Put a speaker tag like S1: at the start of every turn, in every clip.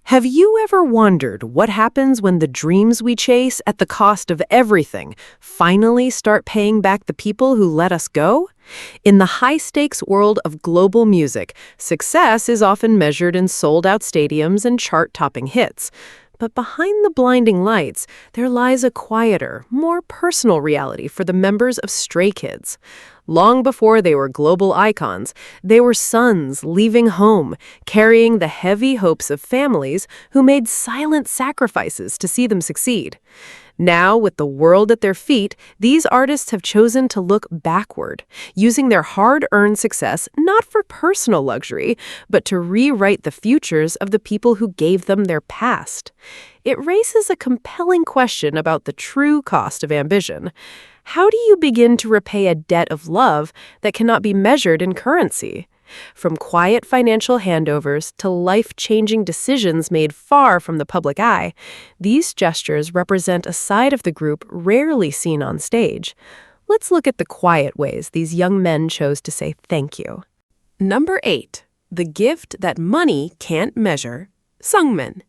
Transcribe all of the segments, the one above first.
S1: Have you ever wondered what happens when the dreams we chase at the cost of everything finally start paying back the people who let us go? In the high-stakes world of global music, success is often measured in sold-out stadiums and chart-topping hits. But behind the blinding lights, there lies a quieter, more personal reality for the members of Stray Kids. Long before they were global icons, they were sons leaving home, carrying the heavy hopes of families who made silent sacrifices to see them succeed. Now, with the world at their feet, these artists have chosen to look backward, using their hard-earned success not for personal luxury, but to rewrite the futures of the people who gave them their past. It raises a compelling question about the true cost of ambition. How do you begin to repay a debt of love that cannot be measured in currency? From quiet financial handovers to life-changing decisions made far from the public eye, these gestures represent a side of the group rarely seen on stage. Let's look at the quiet ways these young men chose to say thank you. Number 8. The gift that money can't measure. Seungmin.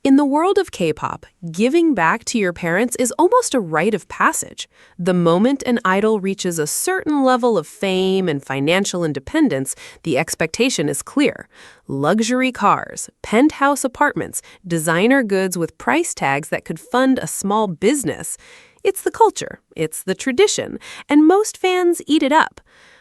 S1: In the world of K-pop, giving back to your parents is almost a rite of passage. The moment an idol reaches a certain level of fame and financial independence, the expectation is clear. Luxury cars, penthouse apartments, designer goods with price tags that could fund a small business. It's the culture, it's the tradition, and most fans eat it up.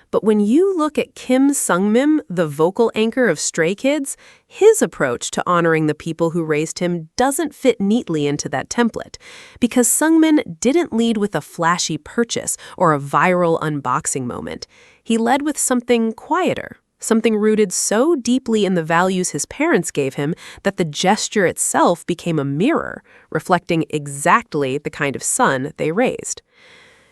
S1: But when you look at Kim Seungmin, the vocal anchor of Stray Kids, his approach to honoring the people who raised him doesn't fit neatly into that template. Because Seungmin didn't lead with a flashy purchase or a viral unboxing moment. He led with something quieter, something rooted so deeply in the values his parents gave him that the gesture itself became a mirror, reflecting exactly the kind of son they raised.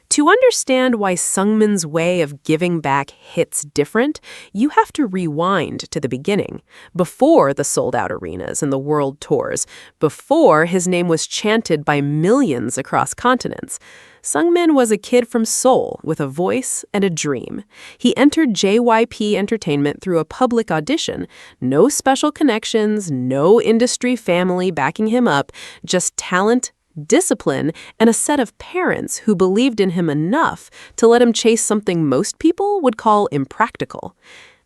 S1: To understand why Seungmin's way of giving back hits different, you have to rewind to the beginning, before the sold-out arenas and the world tours, before his name was chanted by millions across continents. Seungmin was a kid from Seoul with a voice and a dream. He entered JYP Entertainment through a public audition. No special connections, no industry family backing him up, just talent, discipline, and a set of parents who believed in him enough to let him chase something most people would call impractical.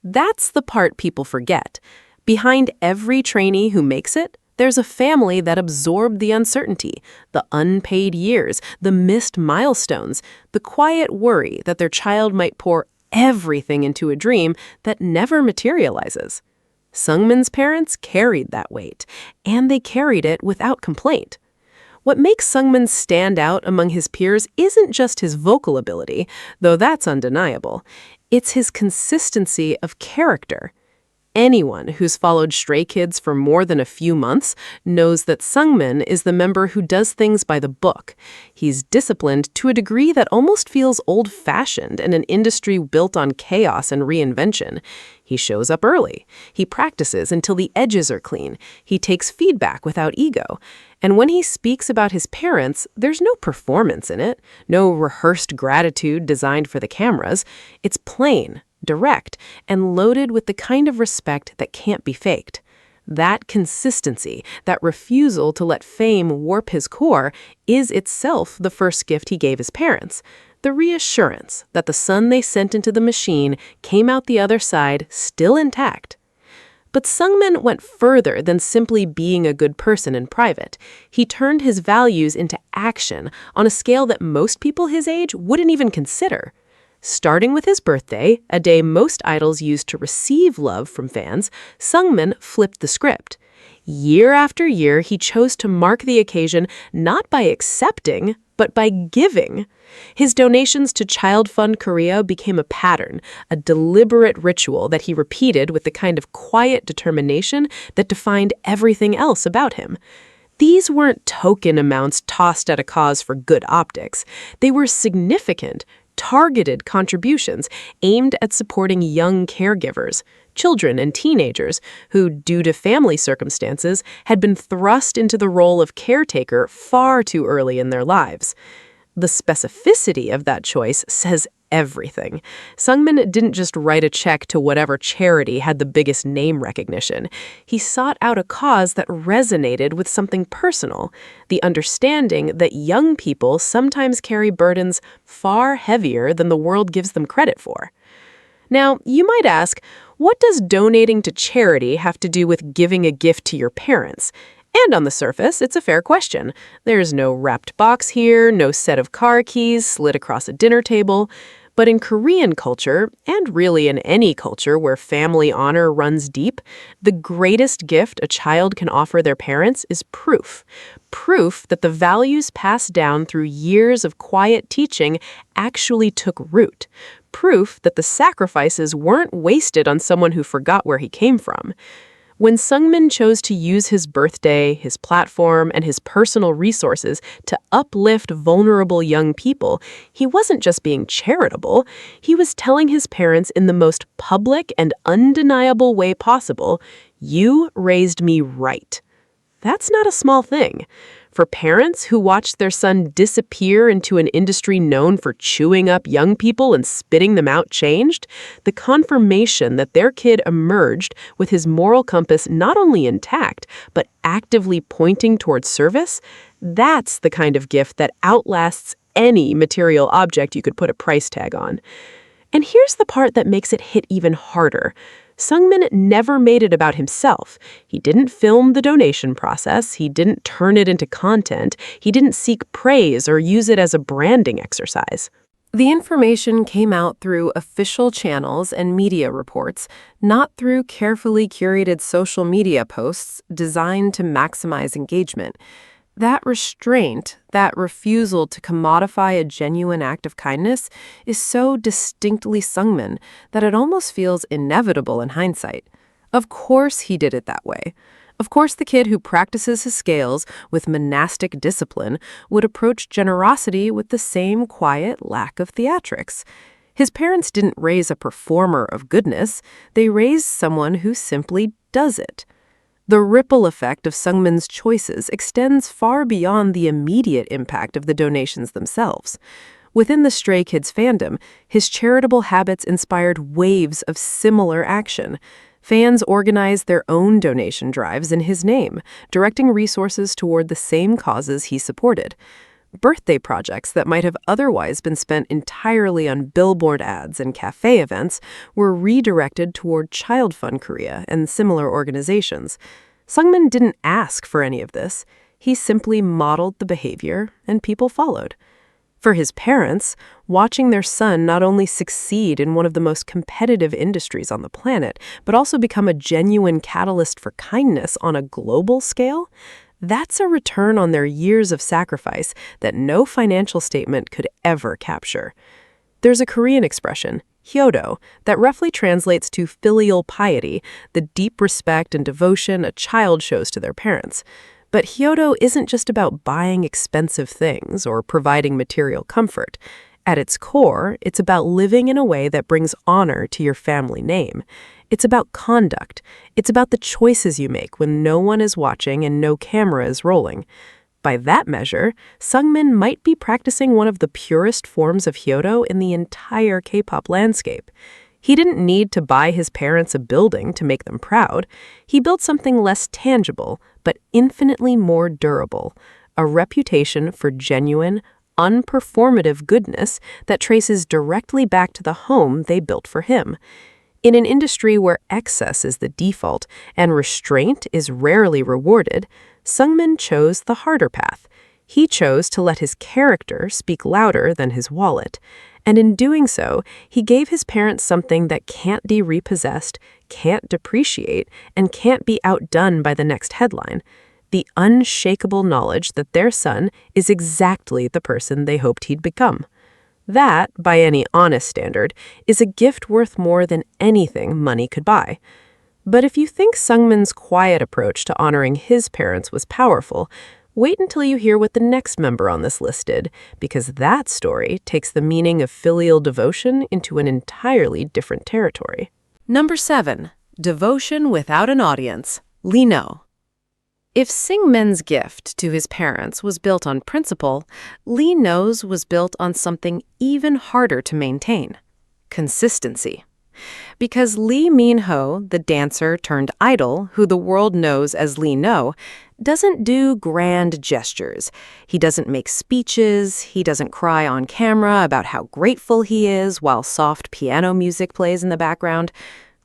S1: That's the part people forget. Behind every trainee who makes it, there's a family that absorbed the uncertainty, the unpaid years, the missed milestones, the quiet worry that their child might pour everything into a dream that never materializes. Seungmin's parents carried that weight, and they carried it without complaint. What makes Seungmin stand out among his peers isn't just his vocal ability, though that's undeniable. It's his consistency of character. Anyone who's followed Stray Kids for more than a few months knows that Seungmin is the member who does things by the book. He's disciplined to a degree that almost feels old-fashioned in an industry built on chaos and reinvention. He shows up early. He practices until the edges are clean. He takes feedback without ego. And when he speaks about his parents, there's no performance in it, no rehearsed gratitude designed for the cameras. It's plain, direct, and loaded with the kind of respect that can't be faked. That consistency, that refusal to let fame warp his core, is itself the first gift he gave his parents. The reassurance that the son they sent into the machine came out the other side still intact. But Seungmin went further than simply being a good person in private. He turned his values into action on a scale that most people his age wouldn't even consider. Starting with his birthday, a day most idols used to receive love from fans, Seungmin flipped the script. Year after year, he chose to mark the occasion not by accepting, but by giving. His donations to Child Fund Korea became a pattern, a deliberate ritual that he repeated with the kind of quiet determination that defined everything else about him. These weren't token amounts tossed at a cause for good optics. They were significant, targeted contributions aimed at supporting young caregivers, children and teenagers who, due to family circumstances, had been thrust into the role of caretaker far too early in their lives. The specificity of that choice says everything. Seungmin didn't just write a check to whatever charity had the biggest name recognition. He sought out a cause that resonated with something personal, the understanding that young people sometimes carry burdens far heavier than the world gives them credit for. Now, you might ask, what does donating to charity have to do with giving a gift to your parents? And on the surface, it's a fair question. There's no wrapped box here, no set of car keys slid across a dinner table. But in Korean culture, and really in any culture where family honor runs deep, the greatest gift a child can offer their parents is proof. Proof that the values passed down through years of quiet teaching actually took root. Proof that the sacrifices weren't wasted on someone who forgot where he came from. When Seungmin chose to use his birthday, his platform, and his personal resources to uplift vulnerable young people, he wasn't just being charitable, he was telling his parents in the most public and undeniable way possible, "You raised me right." That's not a small thing. For parents who watched their son disappear into an industry known for chewing up young people and spitting them out changed, the confirmation that their kid emerged with his moral compass not only intact, but actively pointing towards service, that's the kind of gift that outlasts any material object you could put a price tag on. And here's the part that makes it hit even harder. Seungmin never made it about himself. He didn't film the donation process, he didn't turn it into content, he didn't seek praise or use it as a branding exercise. The information came out through official channels and media reports, not through carefully curated social media posts designed to maximize engagement. That restraint, that refusal to commodify a genuine act of kindness, is so distinctly Seungmin that it almost feels inevitable in hindsight. Of course he did it that way. Of course the kid who practices his scales with monastic discipline would approach generosity with the same quiet lack of theatrics. His parents didn't raise a performer of goodness, they raised someone who simply does it. The ripple effect of Seungmin's choices extends far beyond the immediate impact of the donations themselves. Within the Stray Kids fandom, his charitable habits inspired waves of similar action. Fans organized their own donation drives in his name, directing resources toward the same causes he supported. Birthday projects that might have otherwise been spent entirely on billboard ads and cafe events were redirected toward Child Fund Korea and similar organizations. Seungmin didn't ask for any of this. He simply modeled the behavior, and people followed. For his parents, watching their son not only succeed in one of the most competitive industries on the planet, but also become a genuine catalyst for kindness on a global scale, that's a return on their years of sacrifice that no financial statement could ever capture. There's a Korean expression, hyodo, that roughly translates to filial piety, the deep respect and devotion a child shows to their parents. But hyodo isn't just about buying expensive things or providing material comfort. At its core, it's about living in a way that brings honor to your family name. It's about conduct. It's about the choices you make when no one is watching and no camera is rolling. By that measure, Seungmin might be practicing one of the purest forms of hyodo in the entire K-pop landscape. He didn't need to buy his parents a building to make them proud. He built something less tangible, but infinitely more durable, a reputation for genuine, unperformative goodness that traces directly back to the home they built for him. In an industry where excess is the default and restraint is rarely rewarded, Seungmin chose the harder path. He chose to let his character speak louder than his wallet. And in doing so, he gave his parents something that can't be repossessed, can't depreciate, and can't be outdone by the next headline: the unshakable knowledge that their son is exactly the person they hoped he'd become. That, by any honest standard, is a gift worth more than anything money could buy. But if you think Seungmin's quiet approach to honoring his parents was powerful, wait until you hear what the next member on this list did, because that story takes the meaning of filial devotion into an entirely different territory. Number 7. Devotion without an audience. Lino. If Seungmin's gift to his parents was built on principle, Lee No's was built on something even harder to maintain: consistency. Because Lee Min-ho, the dancer turned idol, who the world knows as Lee No, doesn't do grand gestures. He doesn't make speeches, he doesn't cry on camera about how grateful he is while soft piano music plays in the background.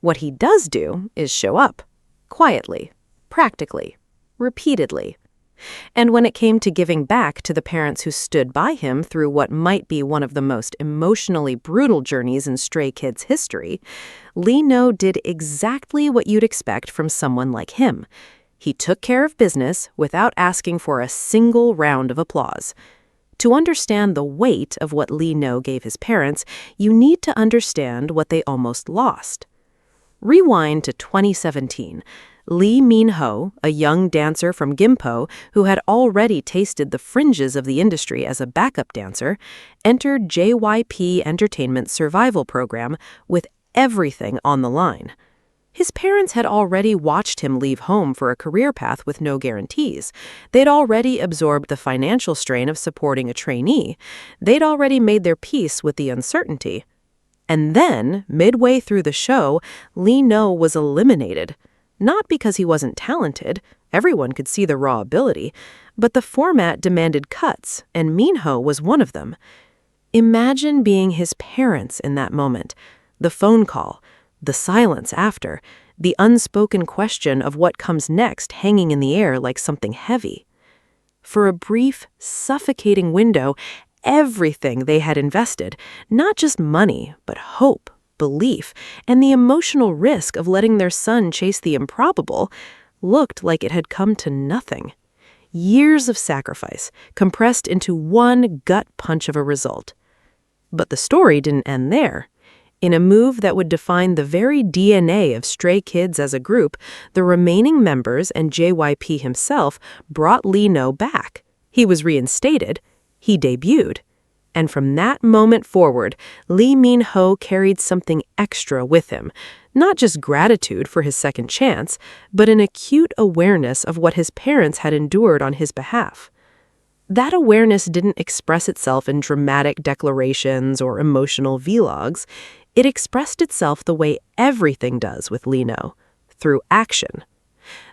S1: What he does do is show up, quietly, practically, repeatedly. And when it came to giving back to the parents who stood by him through what might be one of the most emotionally brutal journeys in Stray Kids history, Lee No did exactly what you'd expect from someone like him. He took care of business without asking for a single round of applause. To understand the weight of what Lee No gave his parents, you need to understand what they almost lost. Rewind to 2017. Lee Min-ho, a young dancer from Gimpo who had already tasted the fringes of the industry as a backup dancer, entered JYP Entertainment's survival program with everything on the line. His parents had already watched him leave home for a career path with no guarantees. They'd already absorbed the financial strain of supporting a trainee. They'd already made their peace with the uncertainty. And then, midway through the show, Lee No was eliminated. Not because he wasn't talented, everyone could see the raw ability, but the format demanded cuts, and Min-ho was one of them. Imagine being his parents in that moment. The phone call, the silence after, the unspoken question of what comes next hanging in the air like something heavy. For a brief, suffocating window, everything they had invested, not just money, but hope, belief, and the emotional risk of letting their son chase the improbable, looked like it had come to nothing. Years of sacrifice, compressed into one gut punch of a result. But the story didn't end there. In a move that would define the very DNA of Stray Kids as a group, the remaining members and JYP himself brought Lee No back. He was reinstated. He debuted. And from that moment forward, Lee Min-ho carried something extra with him. Not just gratitude for his second chance, but an acute awareness of what his parents had endured on his behalf. That awareness didn't express itself in dramatic declarations or emotional vlogs. It expressed itself the way everything does with Lee No, through action.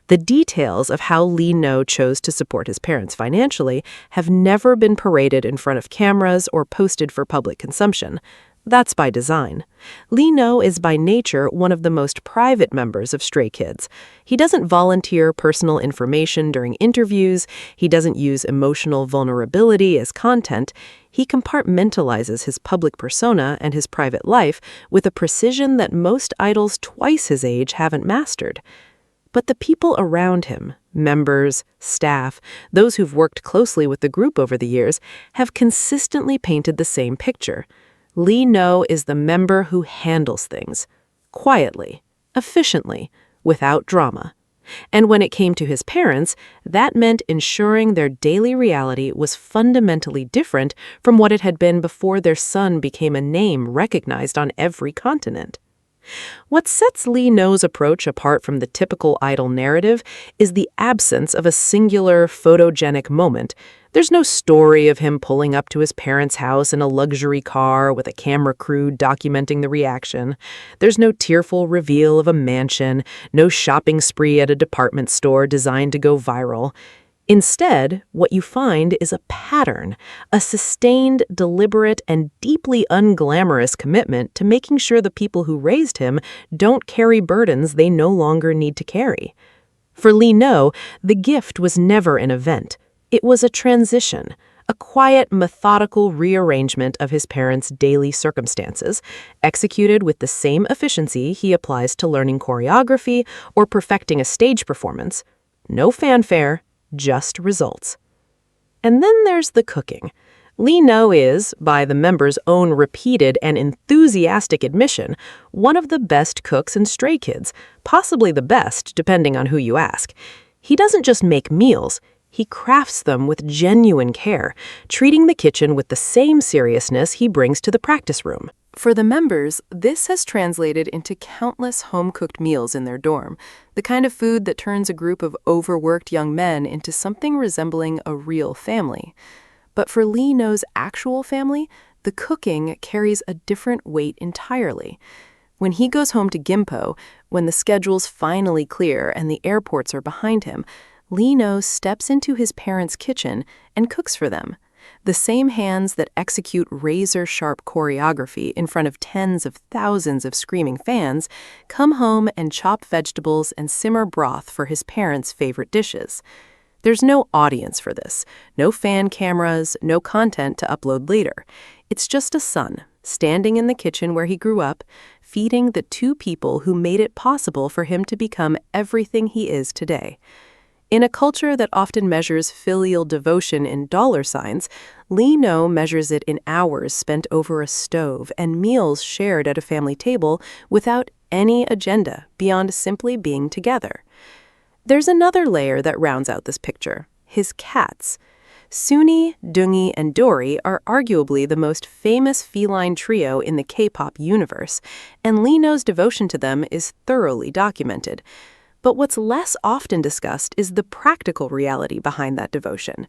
S1: The details of how Lee No chose to support his parents financially have never been paraded in front of cameras or posted for public consumption. That's by design. Lee No is by nature one of the most private members of Stray Kids. He doesn't volunteer personal information during interviews. He doesn't use emotional vulnerability as content. He compartmentalizes his public persona and his private life with a precision that most idols twice his age haven't mastered. But the people around him, members, staff, those who've worked closely with the group over the years, have consistently painted the same picture. Lee No is the member who handles things, quietly, efficiently, without drama. And when it came to his parents, that meant ensuring their daily reality was fundamentally different from what it had been before their son became a name recognized on every continent. What sets Lee No's approach apart from the typical idol narrative is the absence of a singular, photogenic moment. There's no story of him pulling up to his parents' house in a luxury car with a camera crew documenting the reaction. There's no tearful reveal of a mansion, no shopping spree at a department store designed to go viral. Instead, what you find is a pattern, a sustained, deliberate, and deeply unglamorous commitment to making sure the people who raised him don't carry burdens they no longer need to carry. For Lee No, the gift was never an event. It was a transition, a quiet, methodical rearrangement of his parents' daily circumstances, executed with the same efficiency he applies to learning choreography or perfecting a stage performance. No fanfare, just results. And then there's the cooking. Lee No is, by the members' own repeated and enthusiastic admission, one of the best cooks in Stray Kids, possibly the best, depending on who you ask. He doesn't just make meals, He crafts them with genuine care, treating the kitchen with the same seriousness he brings to the practice room. For the members, this has translated into countless home-cooked meals in their dorm, the kind of food that turns a group of overworked young men into something resembling a real family. But for Lee No's actual family, the cooking carries a different weight entirely. When he goes home to Gimpo, when the schedule's finally clear and the airports are behind him, Lee No steps into his parents' kitchen and cooks for them. The same hands that execute razor-sharp choreography in front of tens of thousands of screaming fans come home and chop vegetables and simmer broth for his parents' favorite dishes. There's no audience for this, no fan cameras, no content to upload later. It's just a son, standing in the kitchen where he grew up, feeding the two people who made it possible for him to become everything he is today. In a culture that often measures filial devotion in dollar signs, Lee No measures it in hours spent over a stove and meals shared at a family table without any agenda beyond simply being together. There's another layer that rounds out this picture: his cats. Suni, Dungi, and Dory are arguably the most famous feline trio in the K-pop universe, and Lee No's devotion to them is thoroughly documented. But what's less often discussed is the practical reality behind that devotion.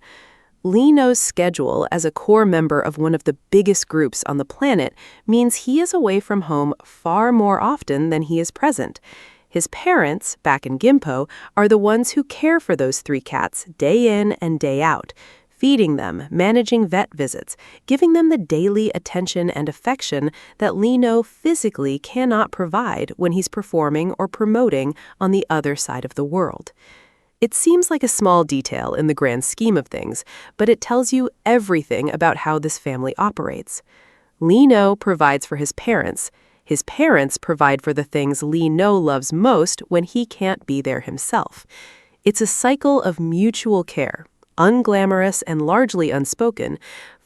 S1: Lee No's schedule as a core member of one of the biggest groups on the planet means he is away from home far more often than he is present. His parents, back in Gimpo, are the ones who care for those three cats day in and day out, feeding them, managing vet visits, giving them the daily attention and affection that Lee No physically cannot provide when he's performing or promoting on the other side of the world. It seems like a small detail in the grand scheme of things, but it tells you everything about how this family operates. Lee No provides for his parents. His parents provide for the things Lee No loves most when he can't be there himself. It's a cycle of mutual care, unglamorous and largely unspoken,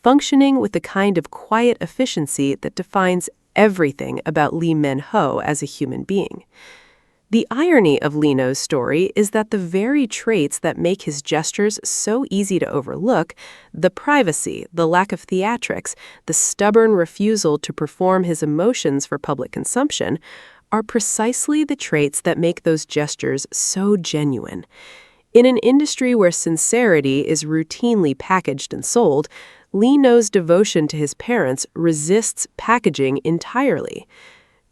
S1: functioning with the kind of quiet efficiency that defines everything about Lee Min-ho as a human being. The irony of Lee No's story is that the very traits that make his gestures so easy to overlook, the privacy, the lack of theatrics, the stubborn refusal to perform his emotions for public consumption, are precisely the traits that make those gestures so genuine. In an industry where sincerity is routinely packaged and sold, Lee No's devotion to his parents resists packaging entirely.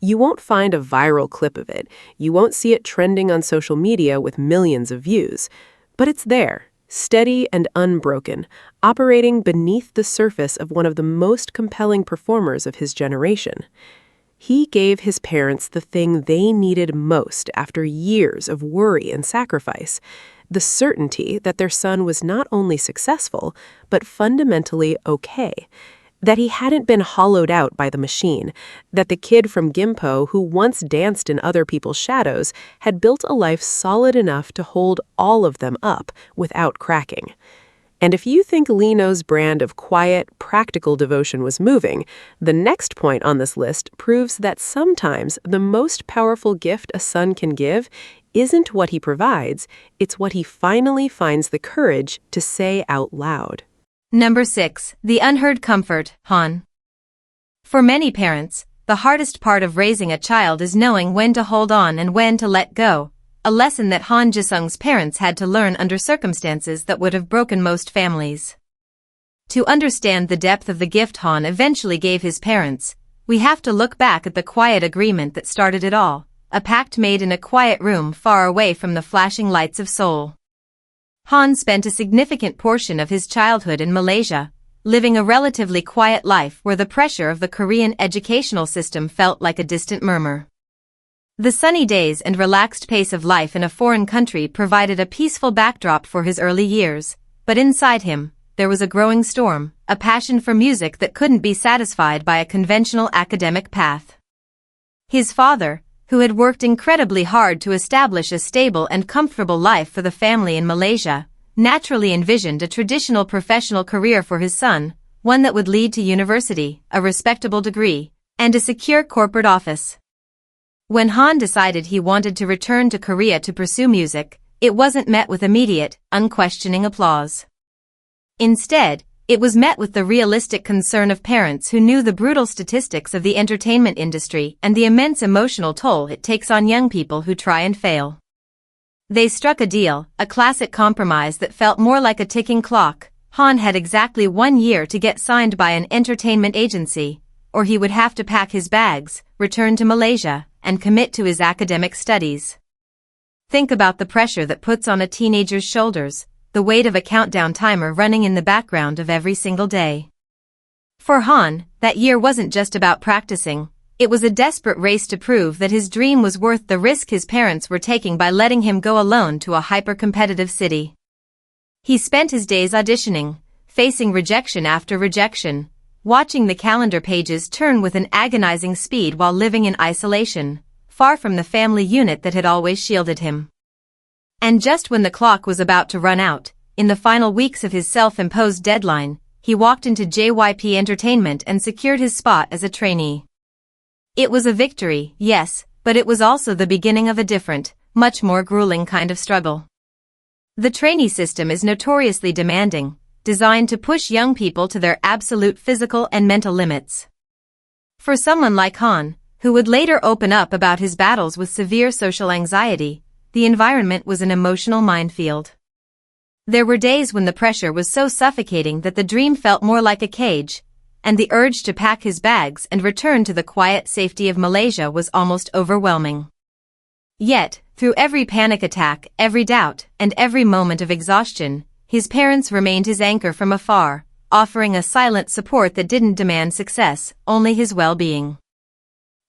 S1: You won't find a viral clip of it. You won't see it trending on social media with millions of views. But it's there, steady and unbroken, operating beneath the surface of one of the most compelling performers of his generation. He gave his parents the thing they needed most after years of worry and sacrifice: the certainty that their son was not only successful, but fundamentally okay, that he hadn't been hollowed out by the machine, that the kid from Gimpo who once danced in other people's shadows had built a life solid enough to hold all of them up without cracking. And if you think Lee No's brand of quiet, practical devotion was moving, the next point on this list proves that sometimes the most powerful gift a son can give isn't what he provides, it's what he finally finds the courage to say out loud.
S2: Number 6. The unheard comfort, Han. For many parents, the hardest part of raising a child is knowing when to hold on and when to let go, a lesson that Han Ji-sung's parents had to learn under circumstances that would have broken most families. To understand the depth of the gift Han eventually gave his parents, we have to look back at the quiet agreement that started it all, a pact made in a quiet room far away from the flashing lights of Seoul. Han spent a significant portion of his childhood in Malaysia, living a relatively quiet life where the pressure of the Korean educational system felt like a distant murmur. The sunny days and relaxed pace of life in a foreign country provided a peaceful backdrop for his early years, but inside him, there was a growing storm, a passion for music that couldn't be satisfied by a conventional academic path. His father, who had worked incredibly hard to establish a stable and comfortable life for the family in Malaysia, naturally envisioned a traditional professional career for his son, one that would lead to university, a respectable degree, and a secure corporate office. When Han decided he wanted to return to Korea to pursue music, it wasn't met with immediate, unquestioning applause. Instead, it was met with the realistic concern of parents who knew the brutal statistics of the entertainment industry and the immense emotional toll it takes on young people who try and fail. They struck a deal, a classic compromise that felt more like a ticking clock. Han had exactly 1 year to get signed by an entertainment agency, or he would have to pack his bags, return to Malaysia, and commit to his academic studies. Think about the pressure that puts on a teenager's shoulders, the weight of a countdown timer running in the background of every single day. For Han, that year wasn't just about practicing, it was a desperate race to prove that his dream was worth the risk his parents were taking by letting him go alone to a hyper-competitive city. He spent his days auditioning, facing rejection after rejection, watching the calendar pages turn with an agonizing speed while living in isolation, far from the family unit that had always shielded him. And just when the clock was about to run out, in the final weeks of his self-imposed deadline, he walked into JYP Entertainment and secured his spot as a trainee. It was a victory, yes, but it was also the beginning of a different, much more grueling kind of struggle. The trainee system is notoriously demanding, designed to push young people to their absolute physical and mental limits. For someone like Han, who would later open up about his battles with severe social anxiety, the environment was an emotional minefield. There were days when the pressure was so suffocating that the dream felt more like a cage, and the urge to pack his bags and return to the quiet safety of Malaysia was almost overwhelming. Yet, through every panic attack, every doubt, and every moment of exhaustion, his parents remained his anchor from afar, offering a silent support that didn't demand success, only his well-being.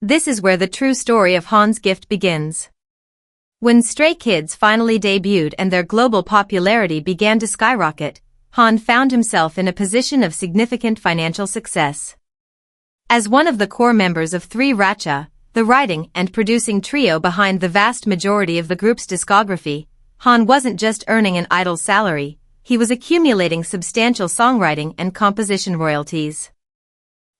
S2: This is where the true story of Han's gift begins. When Stray Kids finally debuted and their global popularity began to skyrocket, Han found himself in a position of significant financial success. As one of the core members of 3 Racha, the writing and producing trio behind the vast majority of the group's discography, Han wasn't just earning an idle salary, he was accumulating substantial songwriting and composition royalties.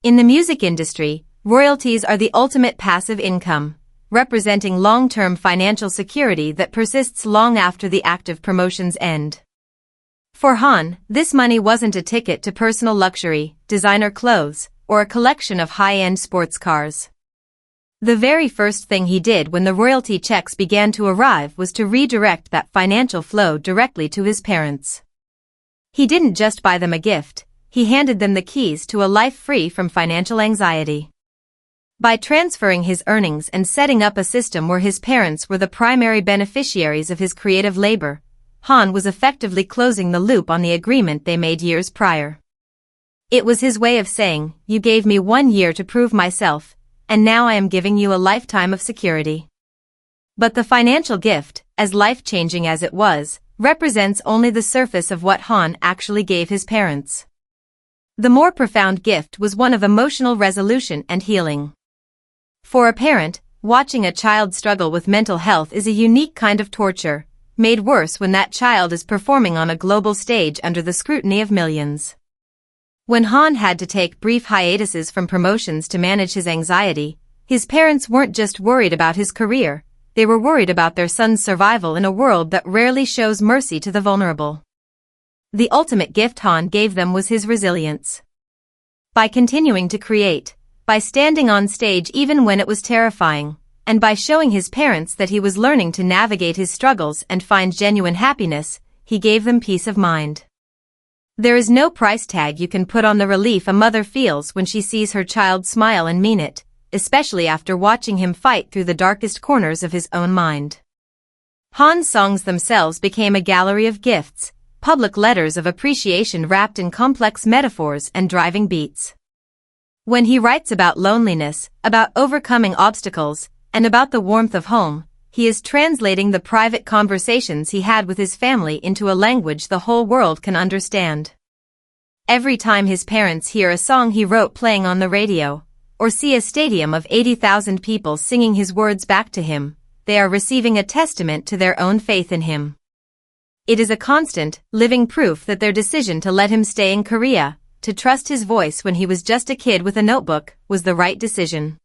S2: In the music industry, royalties are the ultimate passive income, representing long-term financial security that persists long after the active promotions end. For Han, this money wasn't a ticket to personal luxury, designer clothes, or a collection of high-end sports cars. The very first thing he did when the royalty checks began to arrive was to redirect that financial flow directly to his parents. He didn't just buy them a gift, he handed them the keys to a life free from financial anxiety. By transferring his earnings and setting up a system where his parents were the primary beneficiaries of his creative labor, Han was effectively closing the loop on the agreement they made years prior. It was his way of saying, "You gave me 1 year to prove myself, and now I am giving you a lifetime of security." But the financial gift, as life-changing as it was, represents only the surface of what Han actually gave his parents. The more profound gift was one of emotional resolution and healing. For a parent, watching a child struggle with mental health is a unique kind of torture, made worse when that child is performing on a global stage under the scrutiny of millions. When Han had to take brief hiatuses from promotions to manage his anxiety, his parents weren't just worried about his career, they were worried about their son's survival in a world that rarely shows mercy to the vulnerable. The ultimate gift Han gave them was his resilience. By continuing to create, by standing on stage even when it was terrifying, and by showing his parents that he was learning to navigate his struggles and find genuine happiness, he gave them peace of mind. There is no price tag you can put on the relief a mother feels when she sees her child smile and mean it, especially after watching him fight through the darkest corners of his own mind. Han's songs themselves became a gallery of gifts, public letters of appreciation wrapped in complex metaphors and driving beats. When he writes about loneliness, about overcoming obstacles, and about the warmth of home, he is translating the private conversations he had with his family into a language the whole world can understand. Every time his parents hear a song he wrote playing on the radio, or see a stadium of 80,000 people singing his words back to him, they are receiving a testament to their own faith in him. It is a constant, living proof that their decision to let him stay in Korea, to trust his voice when he was just a kid with a notebook, was the right decision.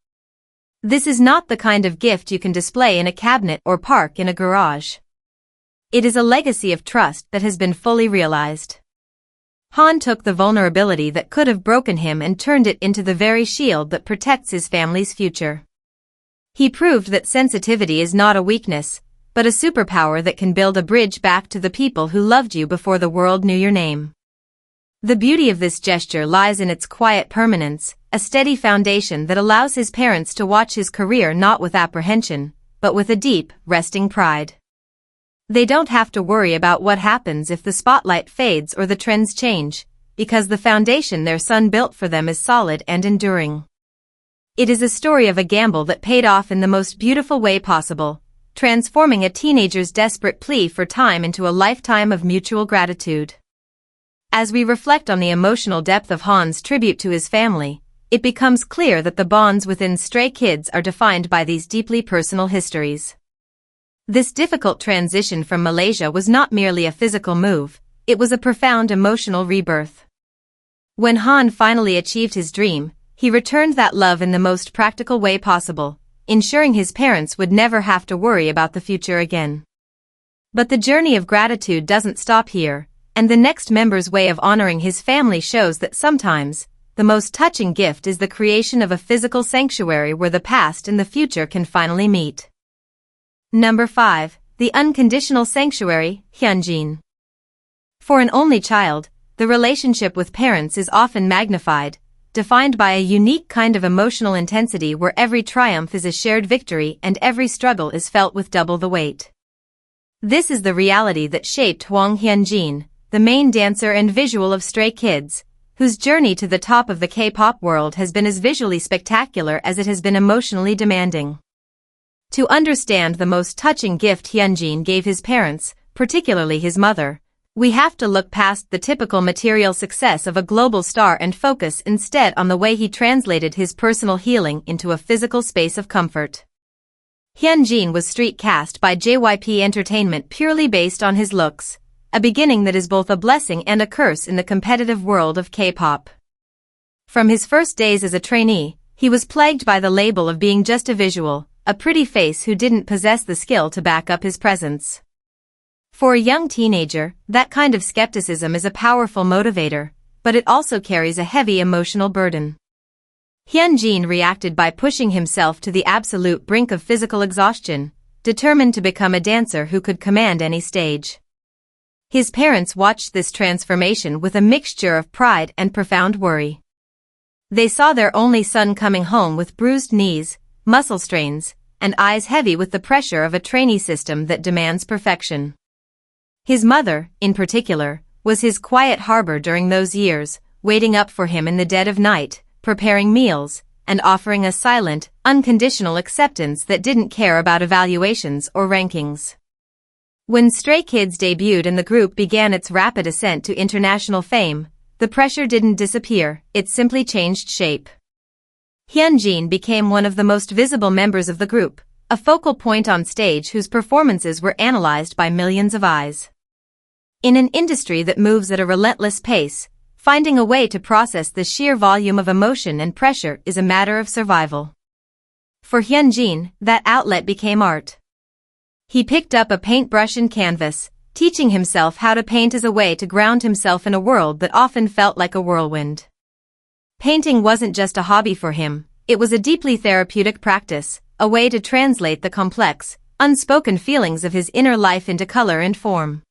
S2: This is not the kind of gift you can display in a cabinet or park in a garage. It is a legacy of trust that has been fully realized. Han took the vulnerability that could have broken him and turned it into the very shield that protects his family's future. He proved that sensitivity is not a weakness, but a superpower that can build a bridge back to the people who loved you before the world knew your name. The beauty of this gesture lies in its quiet permanence, a steady foundation that allows his parents to watch his career not with apprehension, but with a deep, resting pride. They don't have to worry about what happens if the spotlight fades or the trends change, because the foundation their son built for them is solid and enduring. It is a story of a gamble that paid off in the most beautiful way possible, transforming a teenager's desperate plea for time into a lifetime of mutual gratitude. As we reflect on the emotional depth of Han's tribute to his family, it becomes clear that the bonds within Stray Kids are defined by these deeply personal histories. This difficult transition from Malaysia was not merely a physical move, it was a profound emotional rebirth. When Han finally achieved his dream, he returned that love in the most practical way possible, ensuring his parents would never have to worry about the future again. But the journey of gratitude doesn't stop here, and the next member's way of honoring his family shows that sometimes, the most touching gift is the creation of a physical sanctuary where the past and the future can finally meet. Number 5. The Unconditional Sanctuary, Hyunjin. For an only child, the relationship with parents is often magnified, defined by a unique kind of emotional intensity where every triumph is a shared victory and every struggle is felt with double the weight. This is the reality that shaped Hwang Hyunjin, the main dancer and visual of Stray Kids, whose journey to the top of the K-pop world has been as visually spectacular as it has been emotionally demanding. To understand the most touching gift Hyunjin gave his parents, particularly his mother, we have to look past the typical material success of a global star and focus instead on the way he translated his personal healing into a physical space of comfort. Hyunjin was street cast by JYP Entertainment purely based on his looks, a beginning that is both a blessing and a curse in the competitive world of K-pop. From his first days as a trainee, he was plagued by the label of being just a visual, a pretty face who didn't possess the skill to back up his presence. For a young teenager, that kind of skepticism is a powerful motivator, but it also carries a heavy emotional burden. Hyunjin reacted by pushing himself to the absolute brink of physical exhaustion, determined to become a dancer who could command any stage. His parents watched this transformation with a mixture of pride and profound worry. They saw their only son coming home with bruised knees, muscle strains, and eyes heavy with the pressure of a trainee system that demands perfection. His mother, in particular, was his quiet harbor during those years, waiting up for him in the dead of night, preparing meals, and offering a silent, unconditional acceptance that didn't care about evaluations or rankings. When Stray Kids debuted and the group began its rapid ascent to international fame, the pressure didn't disappear, it simply changed shape. Hyunjin became one of the most visible members of the group, a focal point on stage whose performances were analyzed by millions of eyes. In an industry that moves at a relentless pace, finding a way to process the sheer volume of emotion and pressure is a matter of survival. For Hyunjin, that outlet became art. He picked up a paintbrush and canvas, teaching himself how to paint as a way to ground himself in a world that often felt like a whirlwind. Painting wasn't just a hobby for him, it was a deeply therapeutic practice, a way to translate the complex, unspoken feelings of his inner life into color and form.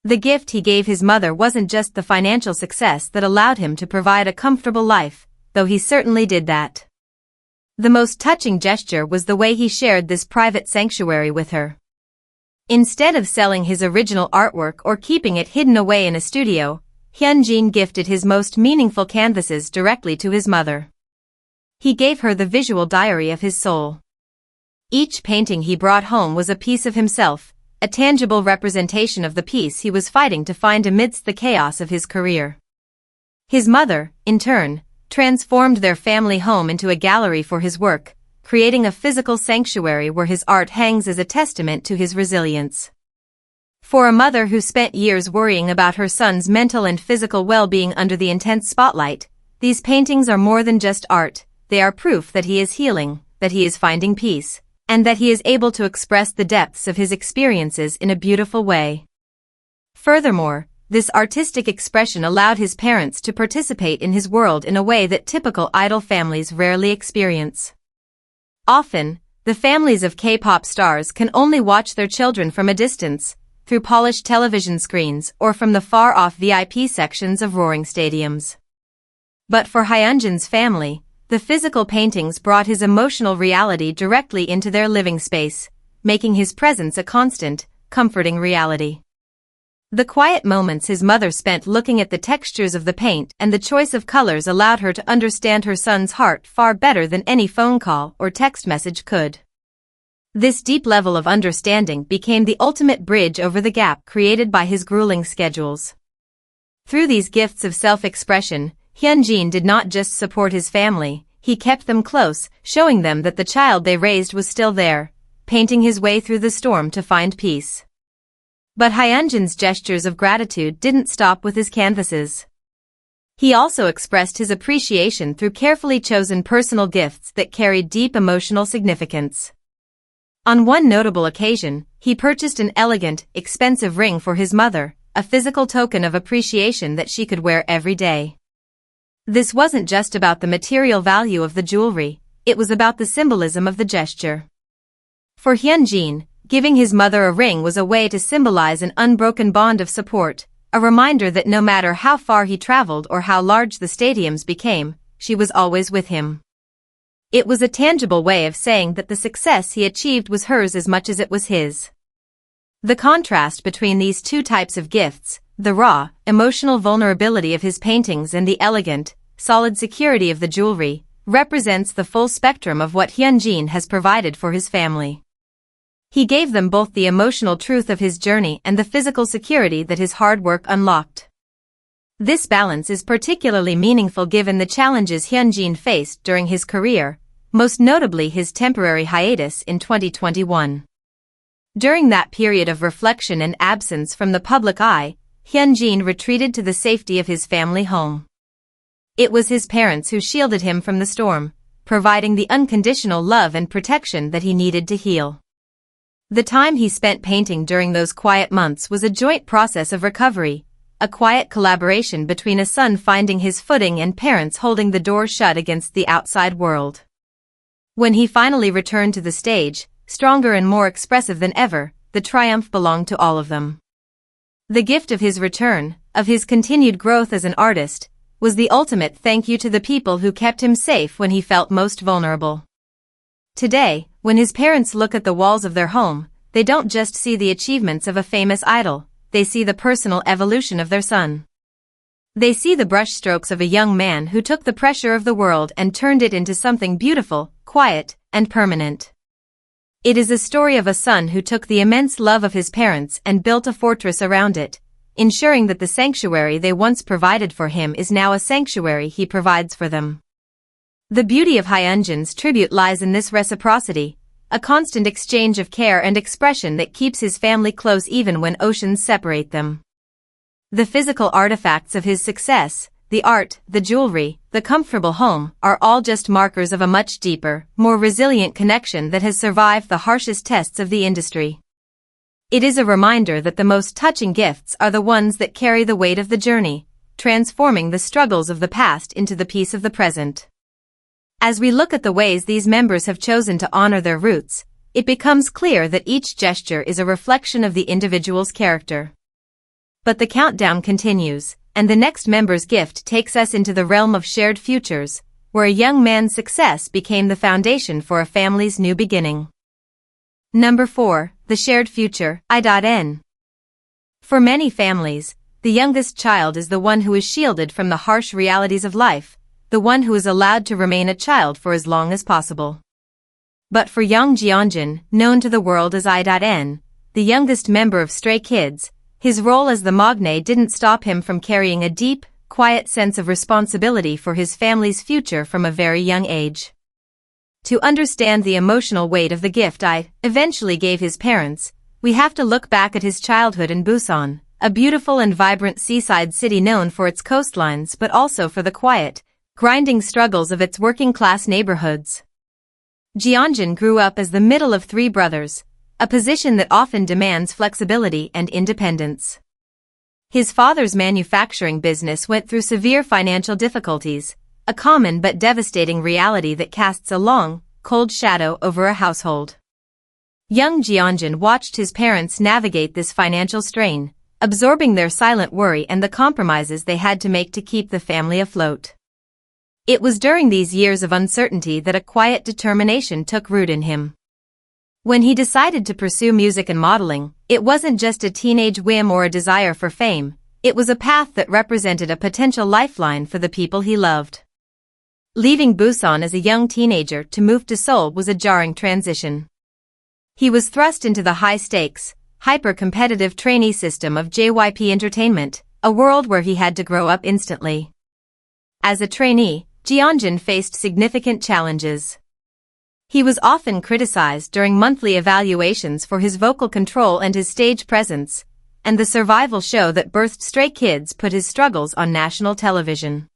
S2: The gift he gave his mother wasn't just the financial success that allowed him to provide a comfortable life, though he certainly did that. The most touching gesture was the way he shared this private sanctuary with her. Instead of selling his original artwork or keeping it hidden away in a studio, Hyunjin gifted his most meaningful canvases directly to his mother. He gave her the visual diary of his soul. Each painting he brought home was a piece of himself, a tangible representation of the peace he was fighting to find amidst the chaos of his career. His mother, in turn, transformed their family home into a gallery for his work, creating a physical sanctuary where his art hangs as a testament to his resilience. For a mother who spent years worrying about her son's mental and physical well-being under the intense spotlight, these paintings are more than just art, they are proof that he is healing, that he is finding peace, and that he is able to express the depths of his experiences in a beautiful way. Furthermore, this artistic expression allowed his parents to participate in his world in a way that typical idol families rarely experience. Often, the families of K-pop stars can only watch their children from a distance, through polished television screens or from the far-off VIP sections of roaring stadiums. But for Hyunjin's family, the physical paintings brought his emotional reality directly into their living space, making his presence a constant, comforting reality. The quiet moments his mother spent looking at the textures of the paint and the choice of colors allowed her to understand her son's heart far better than any phone call or text message could. This deep level of understanding became the ultimate bridge over the gap created by his grueling schedules. Through these gifts of self-expression, Hyunjin did not just support his family, he kept them close, showing them that the child they raised was still there, painting his way through the storm to find peace. But Hyunjin's gestures of gratitude didn't stop with his canvases. He also expressed his appreciation through carefully chosen personal gifts that carried deep emotional significance. On one notable occasion, he purchased an elegant, expensive ring for his mother, a physical token of appreciation that she could wear every day. This wasn't just about the material value of the jewelry, it was about the symbolism of the gesture. For Hyunjin, giving his mother a ring was a way to symbolize an unbroken bond of support, a reminder that no matter how far he traveled or how large the stadiums became, she was always with him. It was a tangible way of saying that the success he achieved was hers as much as it was his. The contrast between these two types of gifts, the raw, emotional vulnerability of his paintings and the elegant, solid security of the jewelry, represents the full spectrum of what Hyunjin has provided for his family. He gave them both the emotional truth of his journey and the physical security that his hard work unlocked. This balance is particularly meaningful given the challenges Hyunjin faced during his career, most notably his temporary hiatus in 2021. During that period of reflection and absence from the public eye, Hyunjin retreated to the safety of his family home. It was his parents who shielded him from the storm, providing the unconditional love and protection that he needed to heal. The time he spent painting during those quiet months was a joint process of recovery, a quiet collaboration between a son finding his footing and parents holding the door shut against the outside world. When he finally returned to the stage, stronger and more expressive than ever, the triumph belonged to all of them. The gift of his return, of his continued growth as an artist, was the ultimate thank you to the people who kept him safe when he felt most vulnerable. Today, when his parents look at the walls of their home, they don't just see the achievements of a famous idol, they see the personal evolution of their son. They see the brushstrokes of a young man who took the pressure of the world and turned it into something beautiful, quiet, and permanent. It is a story of a son who took the immense love of his parents and built a fortress around it, ensuring that the sanctuary they once provided for him is now a sanctuary he provides for them. The beauty of Hyunjin's tribute lies in this reciprocity, a constant exchange of care and expression that keeps his family close even when oceans separate them. The physical artifacts of his success, the art, the jewelry, the comfortable home, are all just markers of a much deeper, more resilient connection that has survived the harshest tests of the industry. It is a reminder that the most touching gifts are the ones that carry the weight of the journey, transforming the struggles of the past into the peace of the present. As we look at the ways these members have chosen to honor their roots, it becomes clear that each gesture is a reflection of the individual's character. But the countdown continues, and the next member's gift takes us into the realm of shared futures, where a young man's success became the foundation for a family's new beginning. Number 4, the shared future, I.N. For many families, the youngest child is the one who is shielded from the harsh realities of life, the one who is allowed to remain a child for as long as possible. But for young Hyunjin, known to the world as I.N., the youngest member of Stray Kids, his role as the maknae didn't stop him from carrying a deep, quiet sense of responsibility for his family's future from a very young age. To understand the emotional weight of the gift I eventually gave his parents, we have to look back at his childhood in Busan, a beautiful and vibrant seaside city known for its coastlines but also for the quiet, grinding struggles of its working-class neighborhoods. Hyunjin grew up as the middle of three brothers, a position that often demands flexibility and independence. His father's manufacturing business went through severe financial difficulties, a common but devastating reality that casts a long, cold shadow over a household. Young Hyunjin watched his parents navigate this financial strain, absorbing their silent worry and the compromises they had to make to keep the family afloat. It was during these years of uncertainty that a quiet determination took root in him. When he decided to pursue music and modeling, it wasn't just a teenage whim or a desire for fame, it was a path that represented a potential lifeline for the people he loved. Leaving Busan as a young teenager to move to Seoul was a jarring transition. He was thrust into the high-stakes, hyper-competitive trainee system of JYP Entertainment, a world where he had to grow up instantly. As a trainee, Hyunjin faced significant challenges. He was often criticized during monthly evaluations for his vocal control and his stage presence, and the survival show that birthed Stray Kids put his struggles on national television.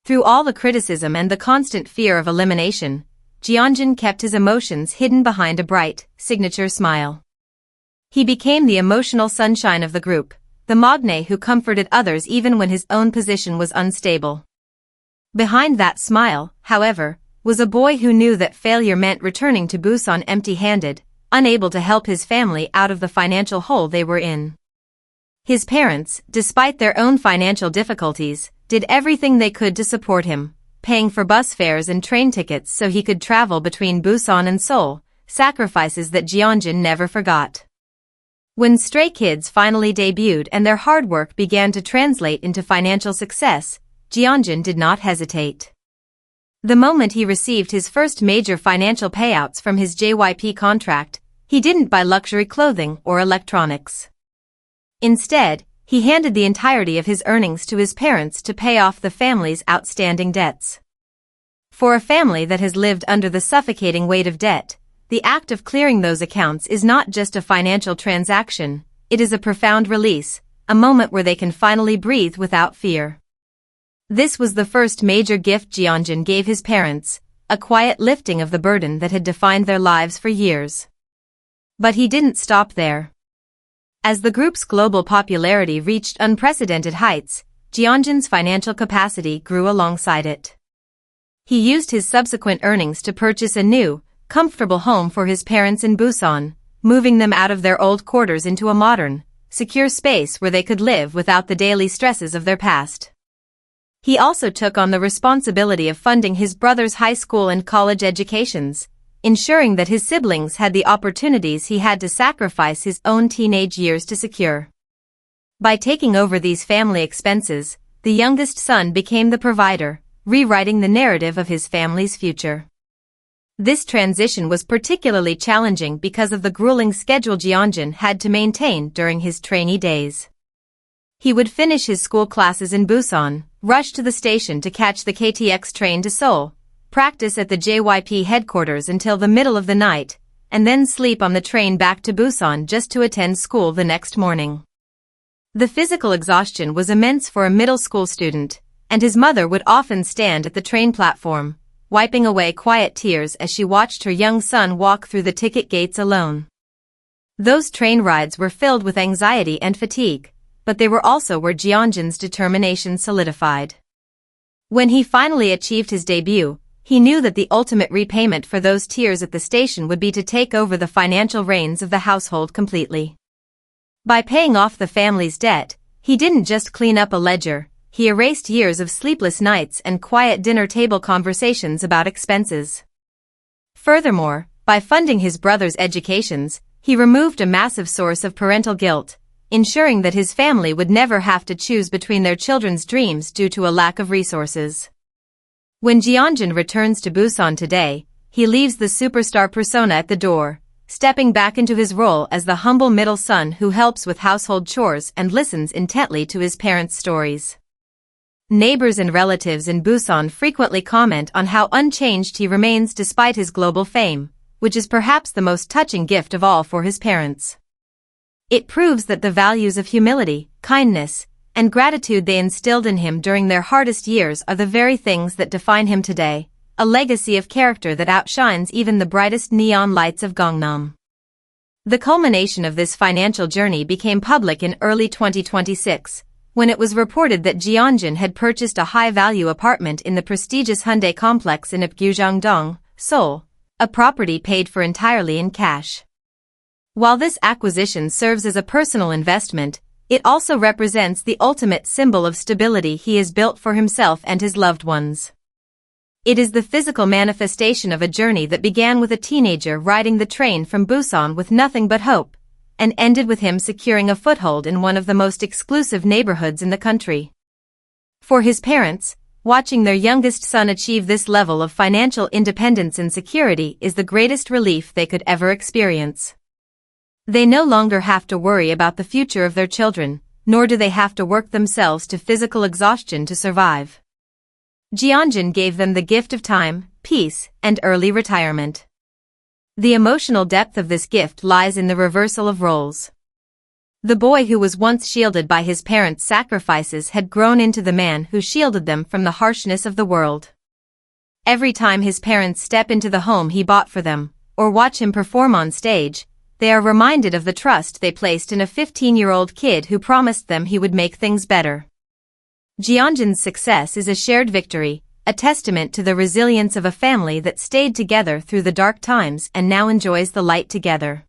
S2: Through all the criticism and the constant fear of elimination, Hyunjin kept his emotions hidden behind a bright, signature smile. He became the emotional sunshine of the group, the maknae who comforted others even when his own position was unstable. Behind that smile, however, was a boy who knew that failure meant returning to Busan empty-handed, unable to help his family out of the financial hole they were in. His parents, despite their own financial difficulties, did everything they could to support him, paying for bus fares and train tickets so he could travel between Busan and Seoul, sacrifices that Hyunjin never forgot. When Stray Kids finally debuted and their hard work began to translate into financial success, Hyunjin did not hesitate. The moment he received his first major financial payouts from his JYP contract, he didn't buy luxury clothing or electronics. Instead, he handed the entirety of his earnings to his parents to pay off the family's outstanding debts. For a family that has lived under the suffocating weight of debt, the act of clearing those accounts is not just a financial transaction, it is a profound release, a moment where they can finally breathe without fear. This was the first major gift Hyunjin gave his parents, a quiet lifting of the burden that had defined their lives for years. But he didn't stop there. As the group's global popularity reached unprecedented heights, Hyunjin's financial capacity grew alongside it. He used his subsequent earnings to purchase a new, comfortable home for his parents in Busan, moving them out of their old quarters into a modern, secure space where they could live without the daily stresses of their past. He also took on the responsibility of funding his brother's high school and college educations, ensuring that his siblings had the opportunities he had to sacrifice his own teenage years to secure. By taking over these family expenses, the youngest son became the provider, rewriting the narrative of his family's future. This transition was particularly challenging because of the grueling schedule Hyunjin had to maintain during his trainee days. He would finish his school classes in Busan, rush to the station to catch the KTX train to Seoul, practice at the JYP headquarters until the middle of the night, and then sleep on the train back to Busan just to attend school the next morning. The physical exhaustion was immense for a middle school student, and his mother would often stand at the train platform, wiping away quiet tears as she watched her young son walk through the ticket gates alone. Those train rides were filled with anxiety and fatigue, but they were also where Hyunjin's determination solidified. When he finally achieved his debut, he knew that the ultimate repayment for those tears at the station would be to take over the financial reins of the household completely. By paying off the family's debt, he didn't just clean up a ledger, he erased years of sleepless nights and quiet dinner table conversations about expenses. Furthermore, by funding his brother's educations, he removed a massive source of parental guilt, ensuring that his family would never have to choose between their children's dreams due to a lack of resources. When Hyunjin returns to Busan today, he leaves the superstar persona at the door, stepping back into his role as the humble middle son who helps with household chores and listens intently to his parents' stories. Neighbors and relatives in Busan frequently comment on how unchanged he remains despite his global fame, which is perhaps the most touching gift of all for his parents. It proves that the values of humility, kindness, and gratitude they instilled in him during their hardest years are the very things that define him today, a legacy of character that outshines even the brightest neon lights of Gangnam. The culmination of this financial journey became public in early 2026, when it was reported that Hyunjin had purchased a high-value apartment in the prestigious Hyundai complex in Apgujeongdong, Seoul, a property paid for entirely in cash. While this acquisition serves as a personal investment, it also represents the ultimate symbol of stability he has built for himself and his loved ones. It is the physical manifestation of a journey that began with a teenager riding the train from Busan with nothing but hope, and ended with him securing a foothold in one of the most exclusive neighborhoods in the country. For his parents, watching their youngest son achieve this level of financial independence and security is the greatest relief they could ever experience. They no longer have to worry about the future of their children, nor do they have to work themselves to physical exhaustion to survive. Hyunjin gave them the gift of time, peace, and early retirement. The emotional depth of this gift lies in the reversal of roles. The boy who was once shielded by his parents' sacrifices had grown into the man who shielded them from the harshness of the world. Every time his parents step into the home he bought for them, or watch him perform on stage, they are reminded of the trust they placed in a 15-year-old kid who promised them he would make things better. Hyunjin's success is a shared victory, a testament to the resilience of a family that stayed together through the dark times and now enjoys the light together.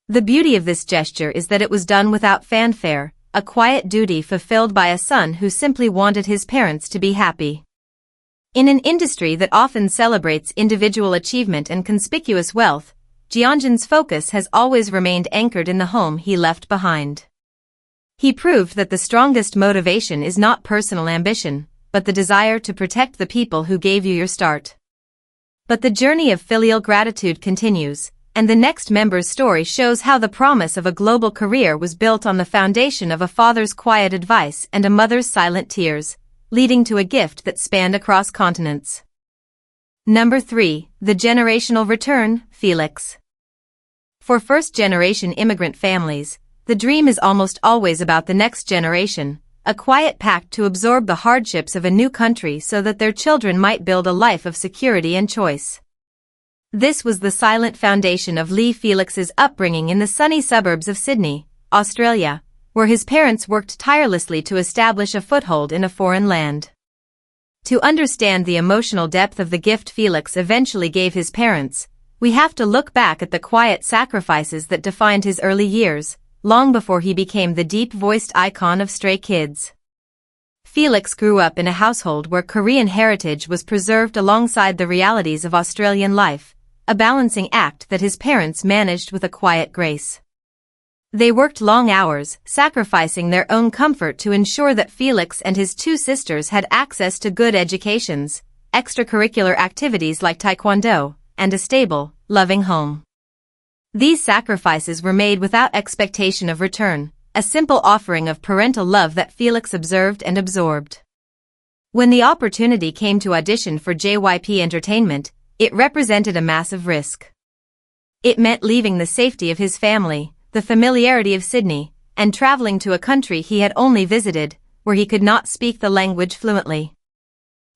S2: The beauty of this gesture is that it was done without fanfare, a quiet duty fulfilled by a son who simply wanted his parents to be happy. In an industry that often celebrates individual achievement and conspicuous wealth, Hyunjin's focus has always remained anchored in the home he left behind. He proved that the strongest motivation is not personal ambition, but the desire to protect the people who gave you your start. But the journey of filial gratitude continues, and the next member's story shows how the promise of a global career was built on the foundation of a father's quiet advice and a mother's silent tears, leading to a gift that spanned across continents. Number 3. The generational return, Felix. For first-generation immigrant families, the dream is almost always about the next generation, a quiet pact to absorb the hardships of a new country so that their children might build a life of security and choice. This was the silent foundation of Lee Felix's upbringing in the sunny suburbs of Sydney, Australia, where his parents worked tirelessly to establish a foothold in a foreign land. To understand the emotional depth of the gift Felix eventually gave his parents, we have to look back at the quiet sacrifices that defined his early years, long before he became the deep-voiced icon of stray kids. Felix grew up in a household where Korean heritage was preserved alongside the realities of Australian life, a balancing act that his parents managed with a quiet grace. They worked long hours, sacrificing their own comfort to ensure that Felix and his two sisters had access to good educations, extracurricular activities like taekwondo, and a stable, loving home. These sacrifices were made without expectation of return, a simple offering of parental love that Felix observed and absorbed. When the opportunity came to audition for JYP Entertainment, it represented a massive risk. It meant leaving the safety of his family, the familiarity of Sydney, and traveling to a country he had only visited, where he could not speak the language fluently.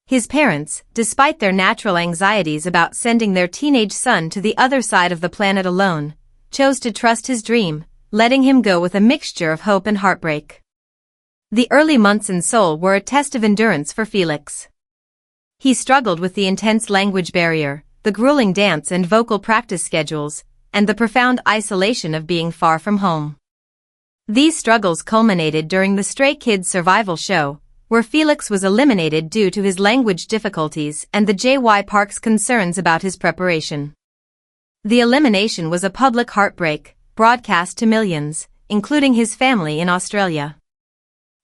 S2: His parents, despite their natural anxieties about sending their teenage son to the other side of the planet alone, chose to trust his dream, letting him go with a mixture of hope and heartbreak. The early months in Seoul were a test of endurance for Felix. He struggled with the intense language barrier, the grueling dance and vocal practice schedules, and the profound isolation of being far from home. These struggles culminated during the Stray Kids survival show, where Felix was eliminated due to his language difficulties and the JY Park's concerns about his preparation. The elimination was a public heartbreak, broadcast to millions, including his family in Australia.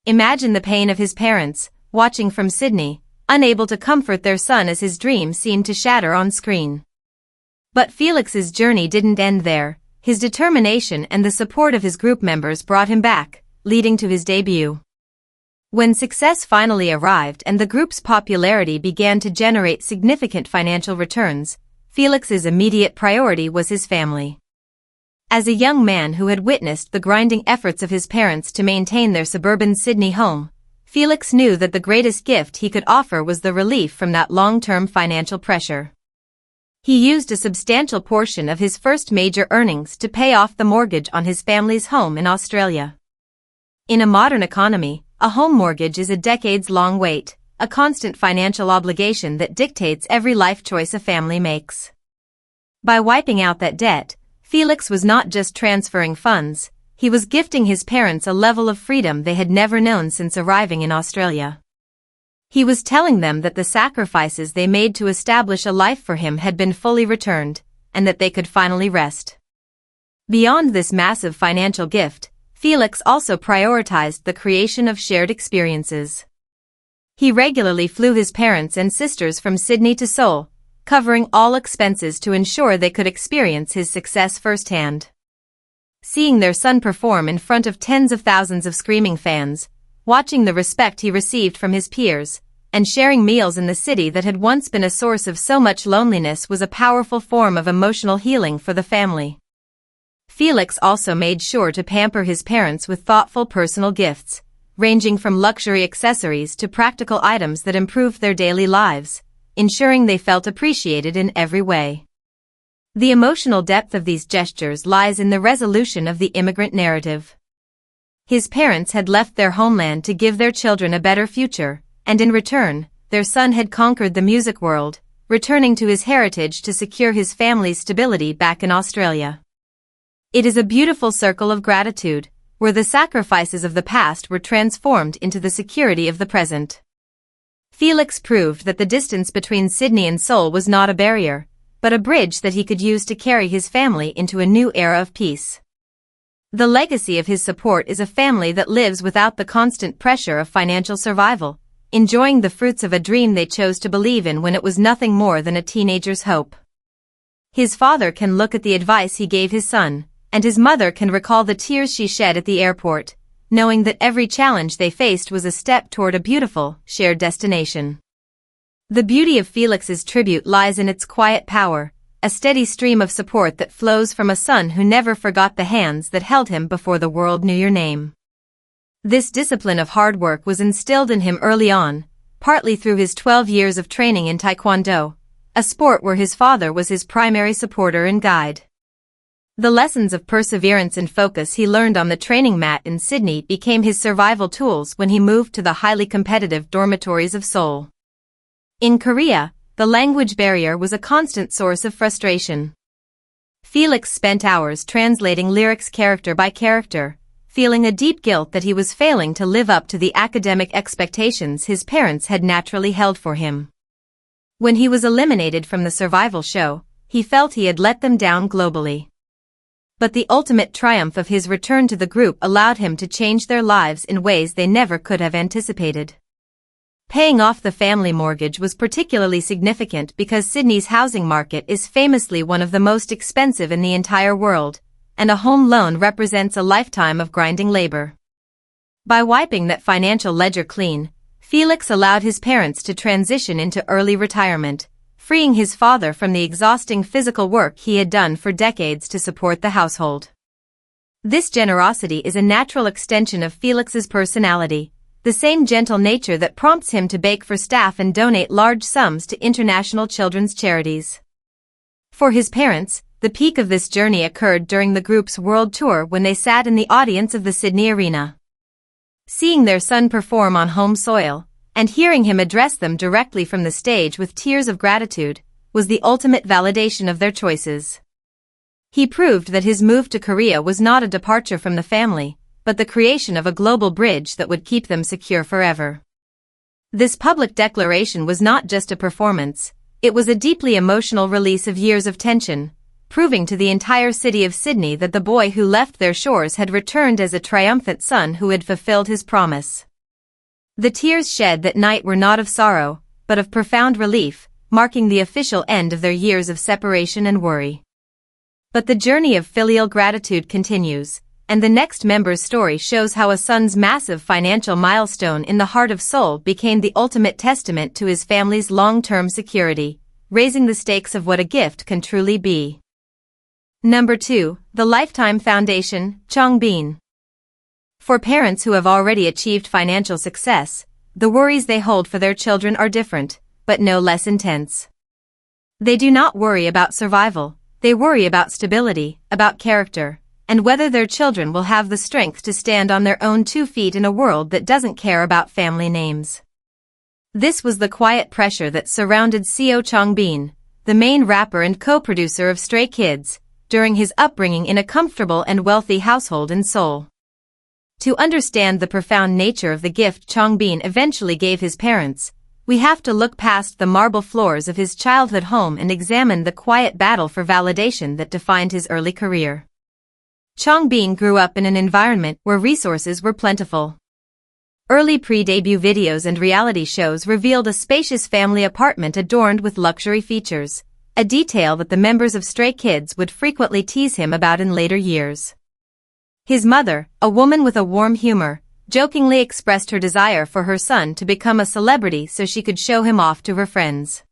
S2: Imagine the pain of his parents, watching from Sydney, unable to comfort their son as his dream seemed to shatter on screen. But Felix's journey didn't end there. His determination and the support of his group members brought him back, leading to his debut. When success finally arrived and the group's popularity began to generate significant financial returns, Felix's immediate priority was his family. As a young man who had witnessed the grinding efforts of his parents to maintain their suburban Sydney home, Felix knew that the greatest gift he could offer was the relief from that long-term financial pressure. He used a substantial portion of his first major earnings to pay off the mortgage on his family's home in Australia. In a modern economy, a home mortgage is a decades-long wait, a constant financial obligation that dictates every life choice a family makes. By wiping out that debt, Felix was not just transferring funds, he was gifting his parents a level of freedom they had never known since arriving in Australia. He was telling them that the sacrifices they made to establish a life for him had been fully returned, and that they could finally rest. Beyond this massive financial gift, Felix also prioritized the creation of shared experiences. He regularly flew his parents and sisters from Sydney to Seoul, covering all expenses to ensure they could experience his success firsthand. Seeing their son perform in front of tens of thousands of screaming fans, watching the respect he received from his peers, and sharing meals in the city that had once been a source of so much loneliness was a powerful form of emotional healing for the family. Felix also made sure to pamper his parents with thoughtful personal gifts, ranging from luxury accessories to practical items that improved their daily lives, ensuring they felt appreciated in every way. The emotional depth of these gestures lies in the resolution of the immigrant narrative. His parents had left their homeland to give their children a better future, and in return, their son had conquered the music world, returning to his heritage to secure his family's stability back in Australia. It is a beautiful circle of gratitude, where the sacrifices of the past were transformed into the security of the present. Felix proved that the distance between Sydney and Seoul was not a barrier, but a bridge that he could use to carry his family into a new era of peace. The legacy of his support is a family that lives without the constant pressure of financial survival, enjoying the fruits of a dream they chose to believe in when it was nothing more than a teenager's hope. His father can look at the advice he gave his son, and his mother can recall the tears she shed at the airport, knowing that every challenge they faced was a step toward a beautiful, shared destination. The beauty of Felix's tribute lies in its quiet power, a steady stream of support that flows from a son who never forgot the hands that held him before the world knew your name. This discipline of hard work was instilled in him early on, partly through his 12 years of training in Taekwondo, a sport where his father was his primary supporter and guide. The lessons of perseverance and focus he learned on the training mat in Sydney became his survival tools when he moved to the highly competitive dormitories of Seoul. In Korea, the language barrier was a constant source of frustration. Felix spent hours translating lyrics character by character, feeling a deep guilt that he was failing to live up to the academic expectations his parents had naturally held for him. When he was eliminated from the survival show, he felt he had let them down globally. But the ultimate triumph of his return to the group allowed him to change their lives in ways they never could have anticipated. Paying off the family mortgage was particularly significant because Sydney's housing market is famously one of the most expensive in the entire world, and a home loan represents a lifetime of grinding labor. By wiping that financial ledger clean, Felix allowed his parents to transition into early retirement, freeing his father from the exhausting physical work he had done for decades to support the household. This generosity is a natural extension of Felix's personality, the same gentle nature that prompts him to bake for staff and donate large sums to international children's charities. For his parents, the peak of this journey occurred during the group's world tour when they sat in the audience of the Sydney Arena. Seeing their son perform on home soil, and hearing him address them directly from the stage with tears of gratitude, was the ultimate validation of their choices. He proved that his move to Korea was not a departure from the family, but the creation of a global bridge that would keep them secure forever. This public declaration was not just a performance, it was a deeply emotional release of years of tension, proving to the entire city of Sydney that the boy who left their shores had returned as a triumphant son who had fulfilled his promise. The tears shed that night were not of sorrow, but of profound relief, marking the official end of their years of separation and worry. But the journey of filial gratitude continues, and the next member's story shows how a son's massive financial milestone in the heart of Seoul became the ultimate testament to his family's long-term security, raising the stakes of what a gift can truly be. Number 2, the Lifetime Foundation, Changbin. For parents who have already achieved financial success, the worries they hold for their children are different, but no less intense. They do not worry about survival, they worry about stability, about character, and whether their children will have the strength to stand on their own 2 feet in a world that doesn't care about family names. This was the quiet pressure that surrounded Changbin, the main rapper and co-producer of Stray Kids, during his upbringing in a comfortable and wealthy household in Seoul. To understand the profound nature of the gift Changbin eventually gave his parents, we have to look past the marble floors of his childhood home and examine the quiet battle for validation that defined his early career. Changbin grew up in an environment where resources were plentiful. Early pre-debut videos and reality shows revealed a spacious family apartment adorned with luxury features, a detail that the members of Stray Kids would frequently tease him about in later years. His mother, a woman with a warm humor, jokingly expressed her desire for her son to become a celebrity so she could show him off to her friends.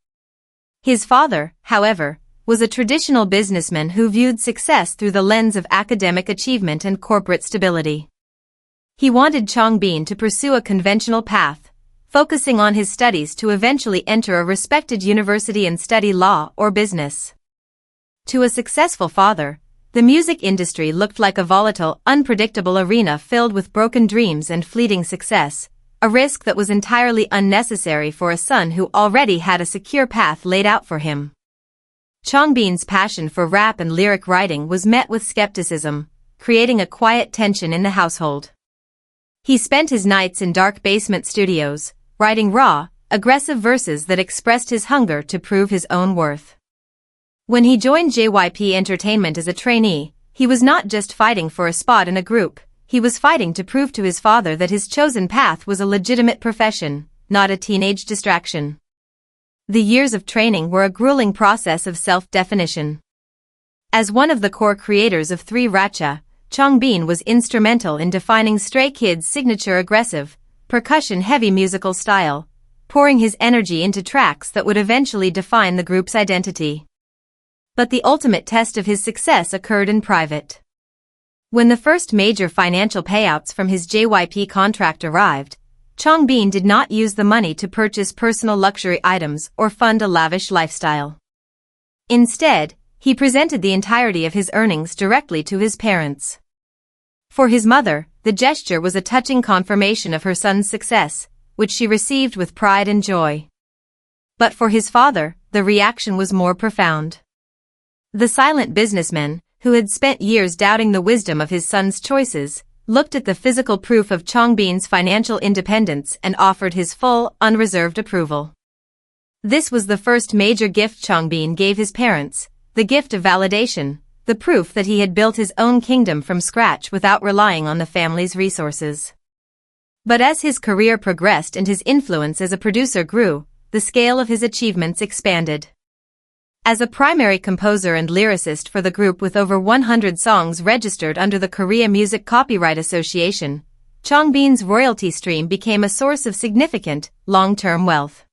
S2: His father, however, was a traditional businessman who viewed success through the lens of academic achievement and corporate stability. He wanted Changbin to pursue a conventional path, focusing on his studies to eventually enter a respected university and study law or business. To a successful father, the music industry looked like a volatile, unpredictable arena filled with broken dreams and fleeting success, a risk that was entirely unnecessary for a son who already had a secure path laid out for him. Changbin's passion for rap and lyric writing was met with skepticism, creating a quiet tension in the household. He spent his nights in dark basement studios, writing raw, aggressive verses that expressed his hunger to prove his own worth. When he joined JYP Entertainment as a trainee, he was not just fighting for a spot in a group, he was fighting to prove to his father that his chosen path was a legitimate profession, not a teenage distraction. The years of training were a grueling process of self-definition. As one of the core creators of 3 Racha, Changbin was instrumental in defining Stray Kids' signature aggressive, percussion-heavy musical style, pouring his energy into tracks that would eventually define the group's identity. But the ultimate test of his success occurred in private. When the first major financial payouts from his JYP contract arrived, Changbin did not use the money to purchase personal luxury items or fund a lavish lifestyle. Instead, he presented the entirety of his earnings directly to his parents. For his mother, the gesture was a touching confirmation of her son's success, which she received with pride and joy. But for his father, the reaction was more profound. The silent businessman, who had spent years doubting the wisdom of his son's choices, looked at the physical proof of Changbin's financial independence and offered his full, unreserved approval. This was the first major gift Changbin gave his parents, the gift of validation, the proof that he had built his own kingdom from scratch without relying on the family's resources. But as his career progressed and his influence as a producer grew, the scale of his achievements expanded. As a primary composer and lyricist for the group with over 100 songs registered under the Korea Music Copyright Association, Changbin's royalty stream became a source of significant, long-term wealth.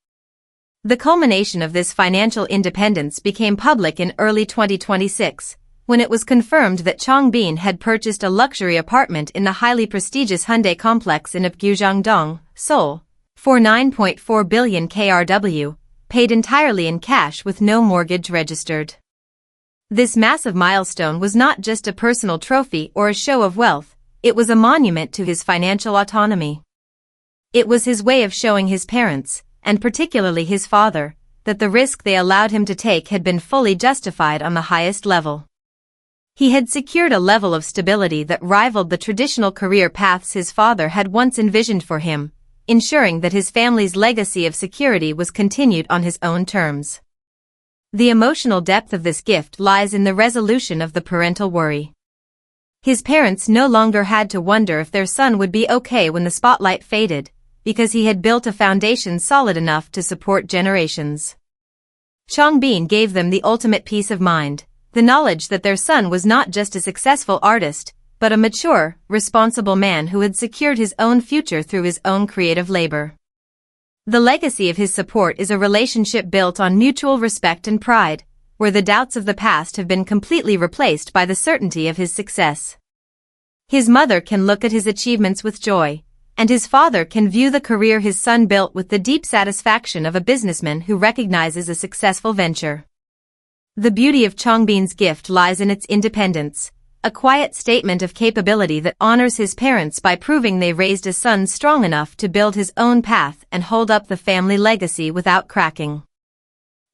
S2: The culmination of this financial independence became public in early 2026, when it was confirmed that Changbin had purchased a luxury apartment in the highly prestigious Hyundai complex in Apgujeongdong, Seoul, for 9.4 billion KRW, paid entirely in cash with no mortgage registered. This massive milestone was not just a personal trophy or a show of wealth, it was a monument to his financial autonomy. It was his way of showing his parents, and particularly his father, that the risk they allowed him to take had been fully justified on the highest level. He had secured a level of stability that rivaled the traditional career paths his father had once envisioned for him, ensuring that his family's legacy of security was continued on his own terms. The emotional depth of this gift lies in the resolution of the parental worry. His parents no longer had to wonder if their son would be okay when the spotlight faded, because he had built a foundation solid enough to support generations. Changbin gave them the ultimate peace of mind, the knowledge that their son was not just a successful artist, but a mature, responsible man who had secured his own future through his own creative labor. The legacy of his support is a relationship built on mutual respect and pride, where the doubts of the past have been completely replaced by the certainty of his success. His mother can look at his achievements with joy, and his father can view the career his son built with the deep satisfaction of a businessman who recognizes a successful venture. The beauty of Changbin's gift lies in its independence, a quiet statement of capability that honors his parents by proving they raised a son strong enough to build his own path and hold up the family legacy without cracking.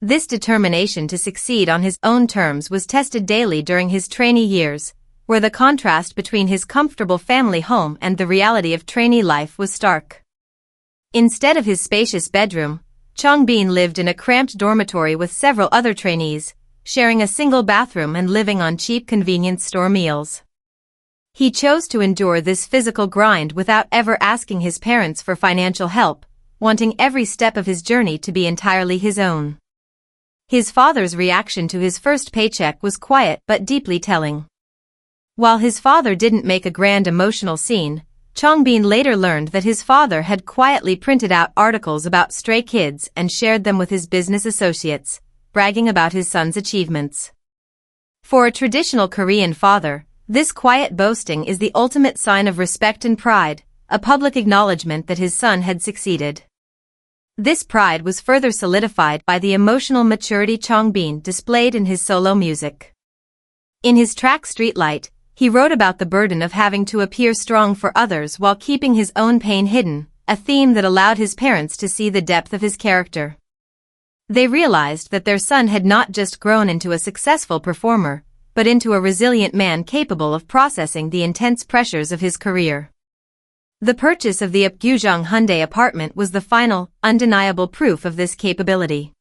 S2: This determination to succeed on his own terms was tested daily during his trainee years, where the contrast between his comfortable family home and the reality of trainee life was stark. Instead of his spacious bedroom, Changbin lived in a cramped dormitory with several other trainees, sharing a single bathroom and living on cheap convenience store meals. He chose to endure this physical grind without ever asking his parents for financial help, wanting every step of his journey to be entirely his own. His father's reaction to his first paycheck was quiet but deeply telling. While his father didn't make a grand emotional scene, Changbin later learned that his father had quietly printed out articles about stray kids and shared them with his business associates, bragging about his son's achievements. For a traditional Korean father, this quiet boasting is the ultimate sign of respect and pride, a public acknowledgement that his son had succeeded. This pride was further solidified by the emotional maturity Changbin displayed in his solo music. In his track Streetlight, he wrote about the burden of having to appear strong for others while keeping his own pain hidden, a theme that allowed his parents to see the depth of his character. They realized that their son had not just grown into a successful performer, but into a resilient man capable of processing the intense pressures of his career. The purchase of the Apgujeong Hyundai apartment was the final, undeniable proof of this capability.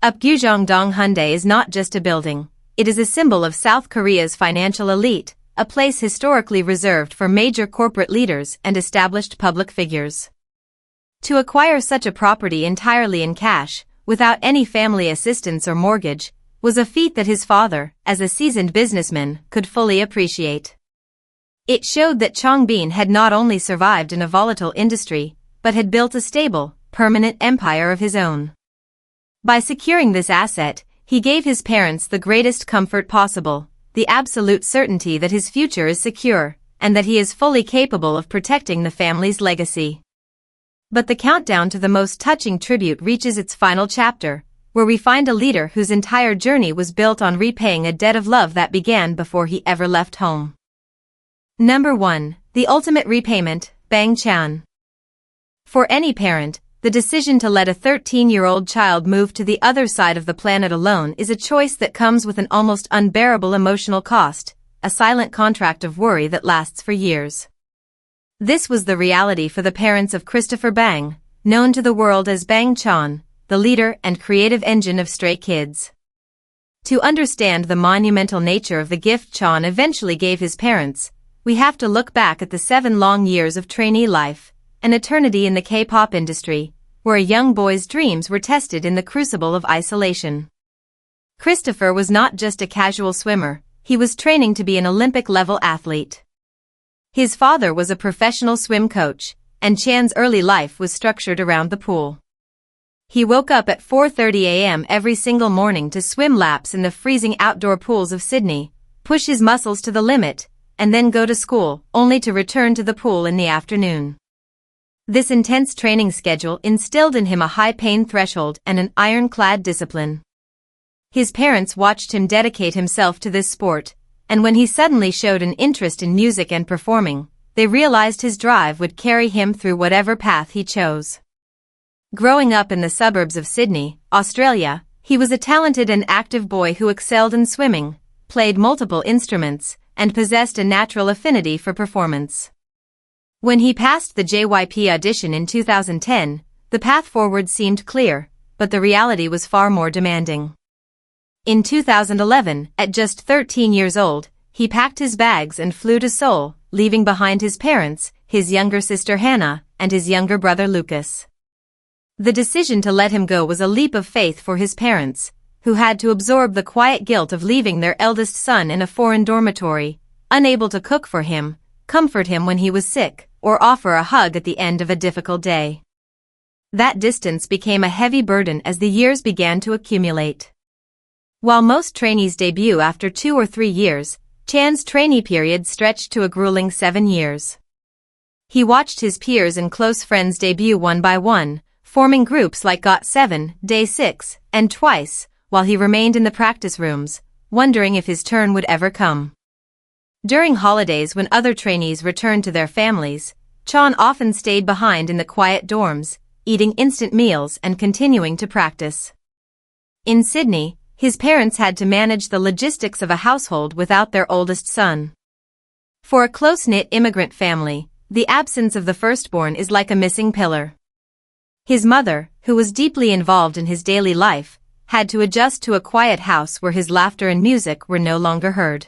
S2: Apgujeong Hyundai is not just a building. It is a symbol of South Korea's financial elite, a place historically reserved for major corporate leaders and established public figures. To acquire such a property entirely in cash, without any family assistance or mortgage, was a feat that his father, as a seasoned businessman, could fully appreciate. It showed that Changbin had not only survived in a volatile industry, but had built a stable, permanent empire of his own. By securing this asset, he gave his parents the greatest comfort possible, the absolute certainty that his future is secure, and that he is fully capable of protecting the family's legacy. But the countdown to the most touching tribute reaches its final chapter, where we find a leader whose entire journey was built on repaying a debt of love that began before he ever left home. Number 1. The ultimate repayment, Bang Chan. For any parent, the decision to let a 13-year-old child move to the other side of the planet alone is a choice that comes with an almost unbearable emotional cost, a silent contract of worry that lasts for years. This was the reality for the parents of Christopher Bang, known to the world as Bang Chan, the leader and creative engine of Stray Kids. To understand the monumental nature of the gift Chan eventually gave his parents, we have to look back at the 7 long years of trainee life, an eternity in the K-pop industry, where a young boy's dreams were tested in the crucible of isolation. Christopher was not just a casual swimmer, he was training to be an Olympic-level athlete. His father was a professional swim coach, and Chan's early life was structured around the pool. He woke up at 4:30 a.m. every single morning to swim laps in the freezing outdoor pools of Sydney, push his muscles to the limit, and then go to school, only to return to the pool in the afternoon. This intense training schedule instilled in him a high pain threshold and an ironclad discipline. His parents watched him dedicate himself to this sport, and when he suddenly showed an interest in music and performing, they realized his drive would carry him through whatever path he chose. Growing up in the suburbs of Sydney, Australia, he was a talented and active boy who excelled in swimming, played multiple instruments, and possessed a natural affinity for performance. When he passed the JYP audition in 2010, the path forward seemed clear, but the reality was far more demanding. In 2011, at just 13 years old, he packed his bags and flew to Seoul, leaving behind his parents, his younger sister Hannah, and his younger brother Lucas. The decision to let him go was a leap of faith for his parents, who had to absorb the quiet guilt of leaving their eldest son in a foreign dormitory, unable to cook for him, comfort him when he was sick, or offer a hug at the end of a difficult day. That distance became a heavy burden as the years began to accumulate. While most trainees debut after 2 or 3 years, Chan's trainee period stretched to a grueling 7 years. He watched his peers and close friends debut one by one, forming groups like GOT7, Day 6, and Twice, while he remained in the practice rooms, wondering if his turn would ever come. During holidays when other trainees returned to their families, Chan often stayed behind in the quiet dorms, eating instant meals and continuing to practice. In Sydney, his parents had to manage the logistics of a household without their oldest son. For a close-knit immigrant family, the absence of the firstborn is like a missing pillar. His mother, who was deeply involved in his daily life, had to adjust to a quiet house where his laughter and music were no longer heard.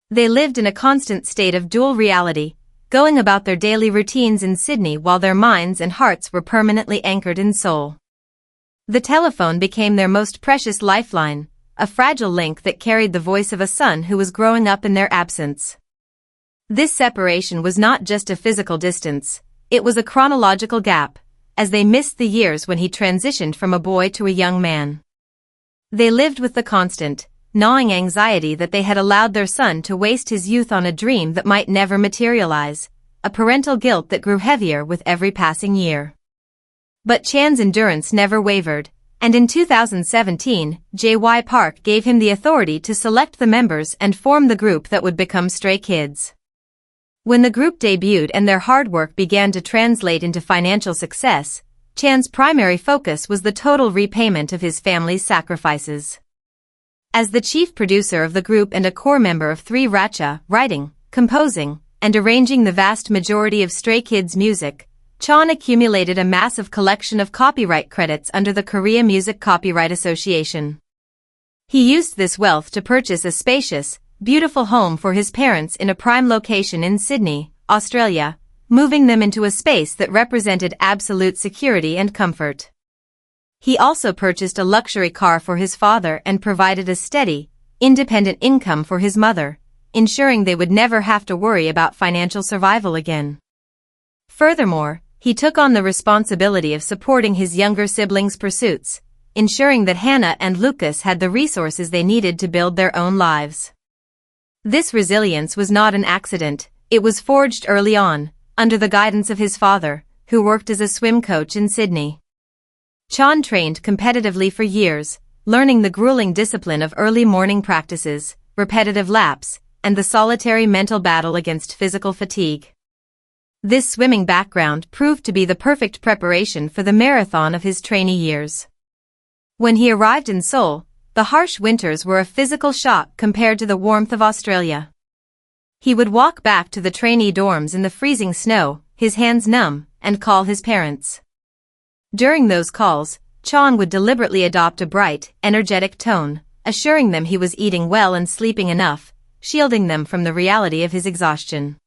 S2: They lived in a constant state of dual reality, going about their daily routines in Sydney while their minds and hearts were permanently anchored in Seoul. The telephone became their most precious lifeline, a fragile link that carried the voice of a son who was growing up in their absence. This separation was not just a physical distance, it was a chronological gap, as they missed the years when he transitioned from a boy to a young man. They lived with the constant, gnawing anxiety that they had allowed their son to waste his youth on a dream that might never materialize, a parental guilt that grew heavier with every passing year. But Chan's endurance never wavered, and in 2017, J.Y. Park gave him the authority to select the members and form the group that would become Stray Kids. When the group debuted and their hard work began to translate into financial success, Chan's primary focus was the total repayment of his family's sacrifices. As the chief producer of the group and a core member of 3 Racha, writing, composing, and arranging the vast majority of Stray Kids' music, Chan accumulated a massive collection of copyright credits under the Korea Music Copyright Association. He used this wealth to purchase a spacious, beautiful home for his parents in a prime location in Sydney, Australia, moving them into a space that represented absolute security and comfort. He also purchased a luxury car for his father and provided a steady, independent income for his mother, ensuring they would never have to worry about financial survival again. Furthermore, he took on the responsibility of supporting his younger siblings' pursuits, ensuring that Hannah and Lucas had the resources they needed to build their own lives. This resilience was not an accident, it was forged early on, under the guidance of his father, who worked as a swim coach in Sydney. Chan trained competitively for years, learning the grueling discipline of early morning practices, repetitive laps, and the solitary mental battle against physical fatigue. This swimming background proved to be the perfect preparation for the marathon of his trainee years. When he arrived in Seoul, the harsh winters were a physical shock compared to the warmth of Australia. He would walk back to the trainee dorms in the freezing snow, his hands numb, and call his parents. During those calls, Chan would deliberately adopt a bright, energetic tone, assuring them he was eating well and sleeping enough, shielding them from the reality of his exhaustion.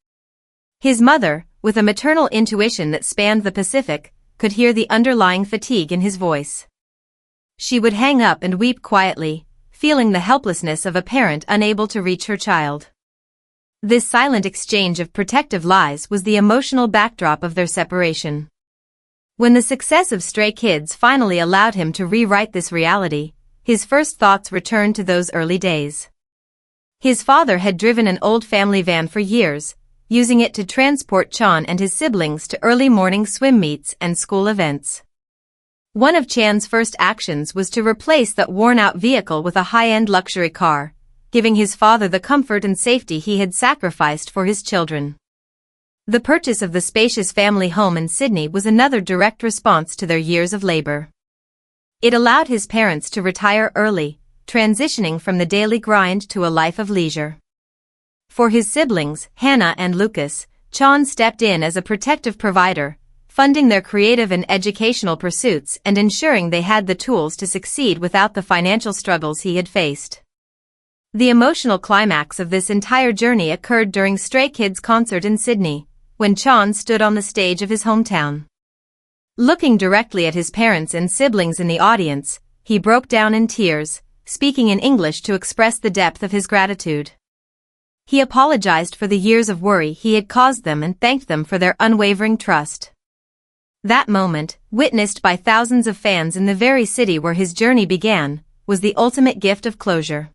S2: His mother, with a maternal intuition that spanned the Pacific, could hear the underlying fatigue in his voice. She would hang up and weep quietly, feeling the helplessness of a parent unable to reach her child. This silent exchange of protective lies was the emotional backdrop of their separation. When the success of Stray Kids finally allowed him to rewrite this reality, his first thoughts returned to those early days. His father had driven an old family van for years, using it to transport Chan and his siblings to early morning swim meets and school events. One of Chan's first actions was to replace that worn-out vehicle with a high-end luxury car, giving his father the comfort and safety he had sacrificed for his children. The purchase of the spacious family home in Sydney was another direct response to their years of labor. It allowed his parents to retire early, transitioning from the daily grind to a life of leisure. For his siblings, Hannah and Lucas, Chan stepped in as a protective provider, funding their creative and educational pursuits and ensuring they had the tools to succeed without the financial struggles he had faced. The emotional climax of this entire journey occurred during Stray Kids' concert in Sydney, when Chan stood on the stage of his hometown. Looking directly at his parents and siblings in the audience, he broke down in tears, speaking in English to express the depth of his gratitude. He apologized for the years of worry he had caused them and thanked them for their unwavering trust. That moment, witnessed by thousands of fans in the very city where his journey began, was the ultimate gift of closure.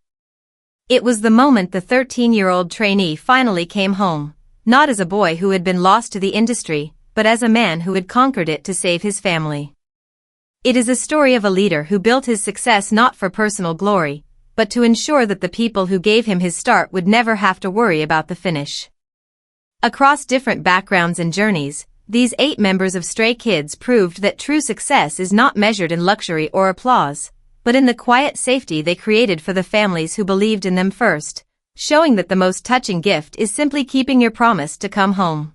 S2: It was the moment the 13-year-old trainee finally came home, not as a boy who had been lost to the industry, but as a man who had conquered it to save his family. It is a story of a leader who built his success not for personal glory, but to ensure that the people who gave him his start would never have to worry about the finish. Across different backgrounds and journeys, these 8 members of Stray Kids proved that true success is not measured in luxury or applause, but in the quiet safety they created for the families who believed in them first, showing that the most touching gift is simply keeping your promise to come home.